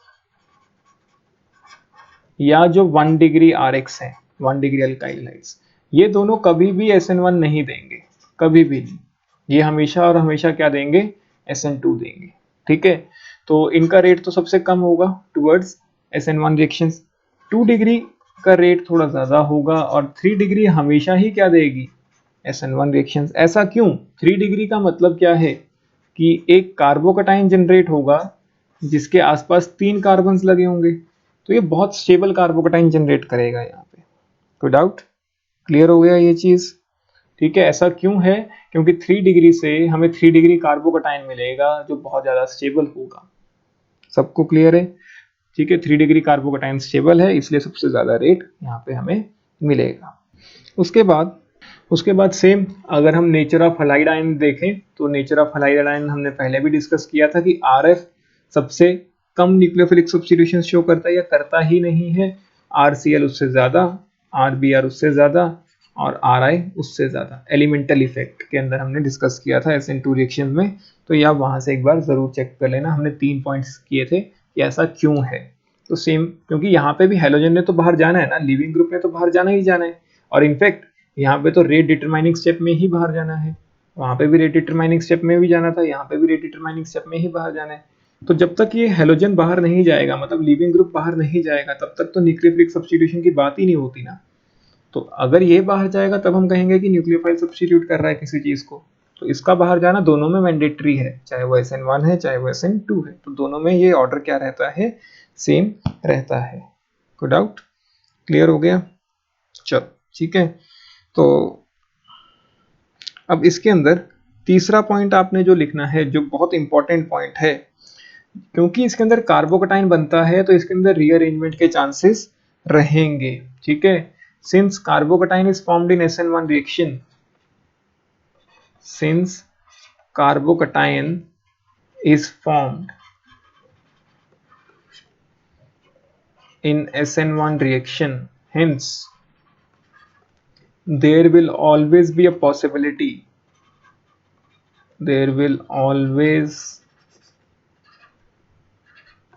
या जो 1 डिग्री RX है, 1 डिग्री अल्काइल हलाइड्स, ये दोनों कभी भी SN1 नहीं देंगे, कभी भी नहीं। ये हमेशा और हमेशा क्या देंगे, SN2 देंगे। ठीक है, तो इनका रेट तो सबसे कम होगा टूवर्ड्स SN1 रिएक्शंस। 2 डिग्री का रेट थोड़ा ज्यादा होगा, और 3 डिग्री हमेशा ही क्या देगी, SN1 रिएक्शंस। ऐसा क्यों? 3 डिग्री का मतलब क्या है कि एक कार्बोकेटाइन जनरेट होगा जिसके आसपास 3 कार्बन्स लगे होंगे, तो ये बहुत स्टेबल कार्बोकेटाइन जनरेट करेगा यहाँ पे। कोई डाउट? क्लियर हो गया ये चीज? ठीक है, ऐसा क्यों है? क्योंकि 3 डिग्री से हमें 3 डिग्री कार्बोकेटाइन मिलेगा जो बहुत ज्यादा स्टेबल होगा। सबको क्लियर है? ठीक है, 3 डिग्री कार्बोकेटाइन स्टेबल है, इसलिए सबसे ज्यादा रेट यहाँ पे हमें मिलेगा। उसके बाद सेम अगर हम नेचर ऑफ हलाइड आयन देखें, तो नेचर ऑफ हलाइड आयन हमने पहले भी डिस्कस किया था कि RF सबसे कम न्यूक्लियोफिलिक सब्स्टिट्यूशन शो करता है या करता ही नहीं है, RCl उससे ज्यादा, RBr उससे ज्यादा, और RI उससे ज्यादा। एलिमेंटल इफेक्ट के अंदर हमने डिस्कस किया था SN2 रिएक्शन में, तो या वहां से एक बार जरूर चेक कर लेना। हमने 3 पॉइंट्स किए थे कि ऐसा क्यों है। तो सेम, क्योंकि यहाँ पे भी हेलोजन ने तो बाहर जाना है ना, लिविंग ग्रुप ने तो बाहर जाना ही जाना है, और इनफैक्ट यहाँ पे तो रेट डिटरमाइनिंग स्टेप में ही बाहर जाना है। वहां पे भी रेट डिटरमाइनिंग स्टेप में भी जाना था, यहाँ पे भी रेट डिटरमाइनिंग स्टेप में ही बाहर जाना है। तो जब तक ये हेलोजन बाहर नहीं जाएगा, मतलब लिविंग ग्रुप बाहर नहीं जाएगा, तब तक तो न्यूक्लियोफिलिक सब्स्टिट्यूशन की बात ही नहीं होती ना। तो अगर ये बाहर जाएगा तब हम कहेंगे कि न्यूक्लियोफाइल सब्स्टिट्यूट कर रहा है किसी चीज को। तो इसका बाहर जाना दोनों में मैंडेटरी है, चाहे वो SN1 है चाहे वो SN2 है, तो दोनों में ये ऑर्डर क्या रहता है, सेम रहता है। कोई डाउट? क्लियर हो गया? चलो ठीक है, तो अब इसके अंदर तीसरा पॉइंट आपने जो लिखना है, जो बहुत इंपॉर्टेंट पॉइंट है, क्योंकि इसके अंदर कार्बोकेटाइन बनता है तो इसके अंदर रीअरेंजमेंट के चांसेस रहेंगे। ठीक है, since carbocation is formed in SN1 reaction, since carbocation is formed in SN1 reaction, hence there will always be a possibility, there will always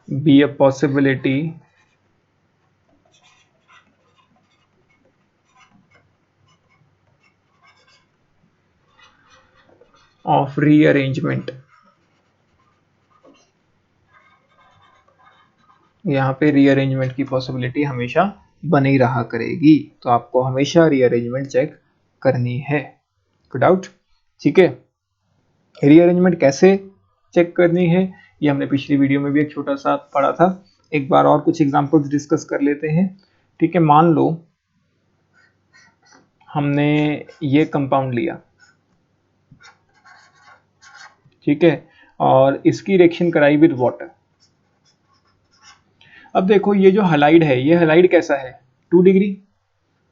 be a possibility of rearrangement। यहाँ पे rearrangement की possibility हमेशा बनी रहा करेगी, तो आपको हमेशा रीअरेंजमेंट चेक करनी है। कोई डाउट? ठीक है, रीअरेंजमेंट कैसे चेक करनी है ये हमने पिछली वीडियो में भी एक छोटा सा पढ़ा था, एक बार और कुछ एग्जांपल्स डिस्कस कर लेते हैं। ठीक है, मान लो हमने ये कंपाउंड लिया, ठीक है, और इसकी रिएक्शन कराई विद वाटर। अब देखो ये जो हलाइड है, ये हलाइड कैसा है, 2 डिग्री,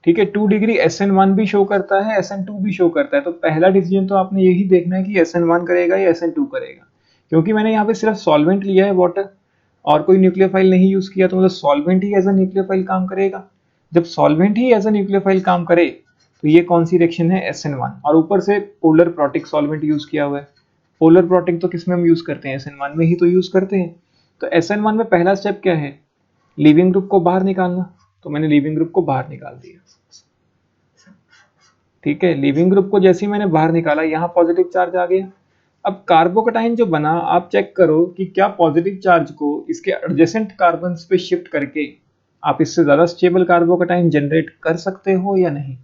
ठीक है, 2 डिग्री SN1 भी शो करता है, SN2 भी शो करता है। तो पहला डिसीजन तो आपने यही देखना है कि SN1 करेगा या SN2 करेगा, क्योंकि मैंने यहाँ पे सिर्फ सॉल्वेंट लिया है वाटर और कोई न्यूक्लियोफाइल नहीं यूज किया, तो मतलब सॉल्वेंट ही एज अ न्यूक्लियोफाइल काम करेगा। जब सॉल्वेंट ही एज अ न्यूक्लियोफाइल काम करे तो ये कौन सी रिएक्शन है, SN1, और ऊपर से पोलर प्रोटिक सॉल्वेंट यूज किया हुआ है। पोलर प्रोटिक तो किसमें हम यूज करते हैं, SN1 में ही तो यूज करते हैं। तो SN1 में पहला स्टेप क्या है, लीविंग ग्रुप को बाहर निकालना, तो मैंने लीविंग ग्रुप को बाहर निकाल दिया। ठीक है, लीविंग ग्रुप को जैसे ही मैंने बाहर निकाला, यहाँ पॉजिटिव चार्ज आ गया। अब कार्बोकेटाइन जो बना, आप चेक करो कि क्या पॉजिटिव चार्ज को इसके एडजेसेंट कार्बन पे शिफ्ट करके आप इससे ज्यादा स्टेबल कार्बोकेटाइन जनरेट कर सकते हो या नहीं।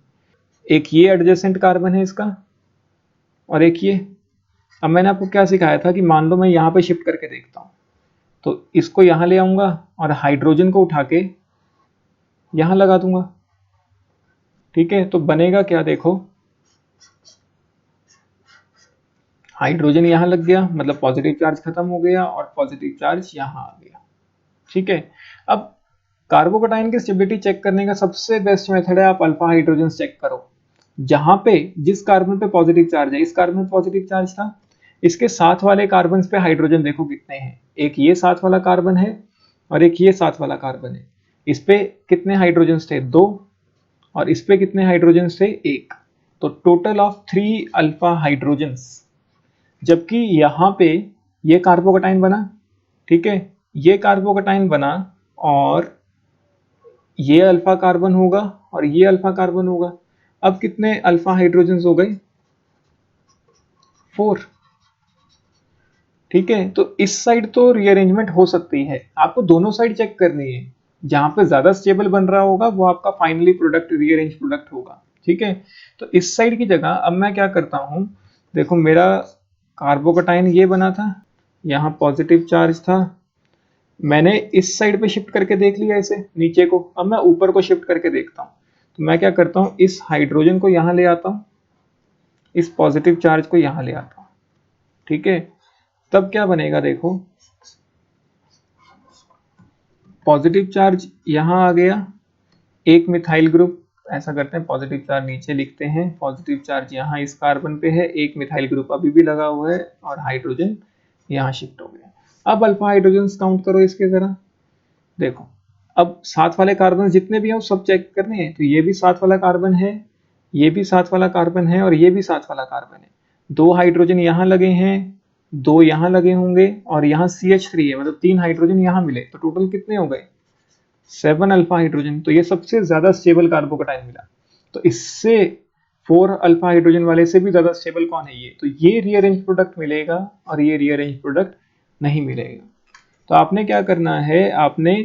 एक ये एडजेसेंट कार्बन है इसका, और एक ये। अब मैंने आपको क्या सिखाया था कि मान लो मैं यहाँ पे शिफ्ट करके देखता हूँ, तो इसको यहाँ ले आऊंगा और हाइड्रोजन को उठा के यहाँ लगा दूंगा। ठीक है, तो बनेगा क्या, देखो हाइड्रोजन यहाँ लग गया, मतलब पॉजिटिव चार्ज खत्म हो गया और पॉजिटिव चार्ज यहाँ आ गया। ठीक है, अब कार्बोकेटाइन की स्टेबिलिटी चेक करने का सबसे बेस्ट मेथड है, आप अल्फा हाइड्रोजन चेक करो। जहां पे जिस कार्बन पे पॉजिटिव चार्ज है, इस कार्बन पे पॉजिटिव चार्ज था, इसके साथ वाले कार्बन पे हाइड्रोजन देखो कितने हैं, एक ये साथ वाला कार्बन है और एक ये साथ वाला कार्बन है। इस पे कितने हाइड्रोजन थे, 2, और इस पे कितने हाइड्रोजन थे, 1। तो टोटल ऑफ 3 अल्फा हाइड्रोजन्स। जबकि यहाँ पे ये कार्बोकेटाइन बना, ठीक है, ये कार्बोकेटाइन बना और ये अल्फा कार्बन होगा और ये अल्फा कार्बन होगा। अब कितने अल्फा हाइड्रोजन्स हो गए, 4। ठीक है, तो इस साइड तो रीअरेंजमेंट हो सकती है, आपको दोनों साइड चेक करनी है। जहां पे ज्यादा स्टेबल बन रहा होगा वो आपका फाइनली प्रोडक्ट रीअरेंज प्रोडक्ट होगा। ठीक है, तो इस साइड की जगह अब मैं क्या करता हूं, देखो मेरा कार्बोकेटाइन ये बना था, यहाँ पॉजिटिव चार्ज था, मैंने इस साइड पे शिफ्ट करके देख लिया इसे नीचे को। अब मैं ऊपर को शिफ्ट करके देखता हूँ, तो मैं क्या करता हूँ, इस हाइड्रोजन को यहाँ ले आता हूँ, इस पॉजिटिव चार्ज को यहाँ ले आता हूँ। ठीक है, तब क्या बनेगा, देखो पॉजिटिव चार्ज यहाँ आ गया, एक मिथाइल ग्रुप, ऐसा करते हैं पॉजिटिव चार्ज नीचे लिखते हैं, पॉजिटिव चार्ज यहाँ इस कार्बन पे है, एक मिथाइल ग्रुप अभी भी लगा हुआ है और हाइड्रोजन यहाँ शिफ्ट हो गया। अब अल्फा हाइड्रोजन काउंट करो इसके जरा, देखो अब साथ वाले कार्बन जितने भी हैं वो सब चेक करने हैं। तो ये भी साथ वाला कार्बन है, ये भी साथ वाला कार्बन है और ये भी साथ वाला कार्बन है। 2 हाइड्रोजन यहाँ लगे हैं, 2 यहाँ लगे होंगे और यहाँ CH3 है, मतलब 3 हाइड्रोजन यहाँ मिले, तो टोटल कितने हो गए, 7 अल्फा हाइड्रोजन। तो ये सबसे ज्यादा स्टेबल कार्बोकेटाइन मिला। तो इससे 4 अल्फा हाइड्रोजन वाले से भी ज्यादा स्टेबल कौन है, ये। तो ये रीअरेंज प्रोडक्ट मिलेगा और ये रीअरेंज प्रोडक्ट नहीं मिलेगा। तो आपने क्या करना है, आपने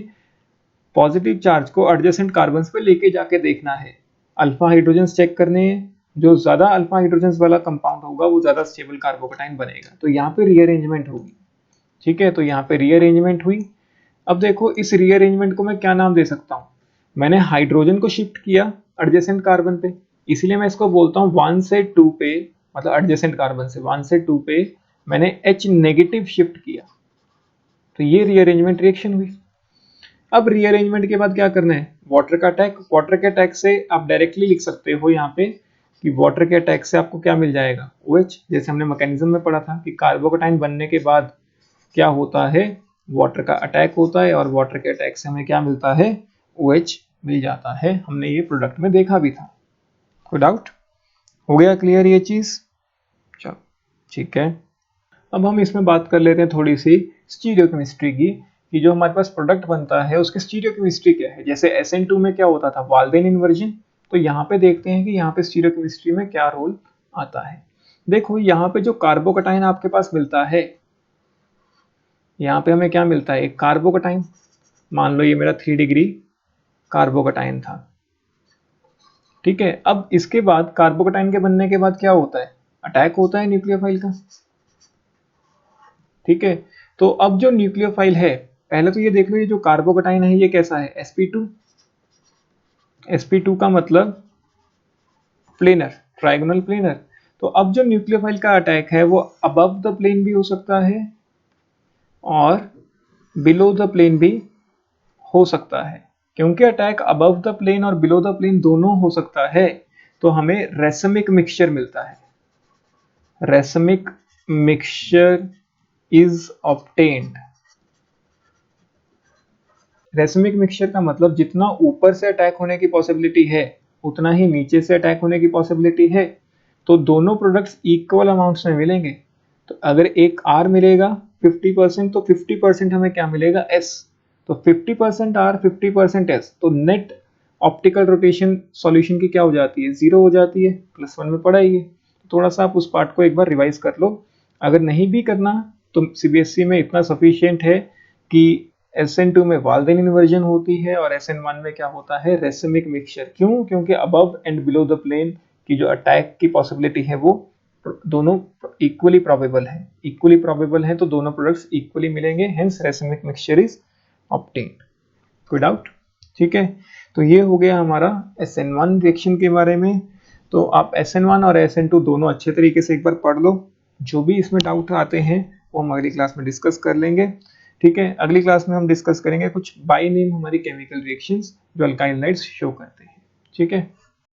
पॉजिटिव चार्ज को एडजेसेंट कार्बन पे लेके जाके देखना है, अल्फा हाइड्रोजन चेक करने हैं, जो ज्यादा अल्फा हाइड्रोजन वाला कंपाउंड होगा वो ज्यादा स्टेबल कार्बोकेटाइन बनेगा। तो यहाँ पे रीअरेंजमेंट होगी। ठीक है, तो यहाँ पे रीअरेंजमेंट हुई। अब देखो इस रीअरेंजमेंट को मैं क्या नाम दे सकता हूँ, मैंने हाइड्रोजन को शिफ्ट किया एडजेसेंट कार्बन पे, इसीलिए मैं इसको बोलता हूँ 1 से 2 पे, मतलब एडजेसेंट कार्बन से 1 से 2 पे मैंने H नेगेटिव शिफ्ट किया, तो ये रीअरेंजमेंट रिएक्शन हुई। अब रीअरेंजमेंट के बाद क्या करना है, वाटर का अटैक। वाटर के अटैक से आप डायरेक्टली लिख सकते हो यहाँ पे कि वाटर के अटैक से आपको क्या मिल जाएगा, OH। जैसे हमने मैकेनिज्म में पढ़ा था कि कार्बोकेटाइन बनने के बाद क्या होता है, वाटर का अटैक होता है और वाटर के अटैक से हमें क्या मिलता है, OH मिल जाता है। हमने ये प्रोडक्ट में देखा भी था। कोई डाउट, हो गया क्लियर ये चीज, चलो ठीक है। अब हम इसमें बात कर लेते हैं थोड़ी सी स्टीरियोकेमिस्ट्री की, कि जो हमारे पास प्रोडक्ट बनता है उसकी स्टीरियोकेमिस्ट्री क्या है। जैसे SN2 में क्या होता था, वाल्डेन इन्वर्जन, तो यहाँ पे देखते हैं कि यहाँ पे स्टीरियोकेमिस्ट्री में क्या रोल आता है। देखो यहाँ पे जो कार्बोकेटाइन आपके पास मिलता है, यहाँ पे हमें क्या मिलता है, एक कार्बोकेटाइन, मान लो ये मेरा 3 डिग्री कार्बोकेटाइन था। ठीक है, अब इसके बाद कार्बोकेटाइन के बनने के बाद क्या होता है, अटैक होता है न्यूक्लियोफाइल का। ठीक है, तो अब जो न्यूक्लियोफाइल है, पहले तो ये देख लो, ये जो कार्बोकेटाइन है ये कैसा है, sp2। sp2 का मतलब प्लेनर, ट्रायगोनल प्लेनर। तो अब जो न्यूक्लियोफाइल का अटैक है वो अबव द प्लेन भी हो सकता है और बिलो द प्लेन भी हो सकता है। क्योंकि अटैक अबव द प्लेन और बिलो द प्लेन दोनों हो सकता है तो हमें रेसमिक मिक्सचर मिलता है। Racemic mixture is obtained. Racemic mixture का मतलब जितना ऊपर से अटैक होने की पॉसिबिलिटी है उतना ही नीचे से अटैक होने की पॉसिबिलिटी है। तो दोनों प्रोडक्ट्स इक्वल अमाउंट्स में मिलेंगे। तो अगर एक R मिलेगा 50% तो 50% हमें क्या मिलेगा S। तो 50% R 50% S तो नेट ऑप्टिकल रोटेशन सॉल्यूशन की क्या हो जाती है, 0 हो जाती है। +1 में पढ़ा ही है। थोड़ा सा आप उस पार्ट को एक बार रिवाइज कर लो। अगर नहीं भी करना तो CBSE में इतना सफिशियंट है कि SN2 में वाल्देन इन्वर्जन होती है और SN1 में क्या होता है, रेसमिक मिक्सचर। क्यों? क्योंकि above and below the plane की जो अटैक की पॉसिबिलिटी है वो दोनों इक्वली प्रोबेबल है। इक्वली प्रोबेबल है तो दोनों प्रोडक्ट्स इक्वली मिलेंगे, hence racemic mixture is obtained. कोई डाउट? ठीक है, तो ये हो गया हमारा SN1 रिएक्शन के बारे में। तो आप SN1 और SN2 दोनों अच्छे तरीके से एक बार पढ़ लो। जो भी इसमें डाउट आते हैं वो हम अगली क्लास में डिस्कस कर लेंगे। ठीक है, अगली क्लास में हम डिस्कस करेंगे कुछ बाय नेम हमारी केमिकल रिएक्शंस जो अल्काइल हाइड्स शो करते हैं। ठीक है।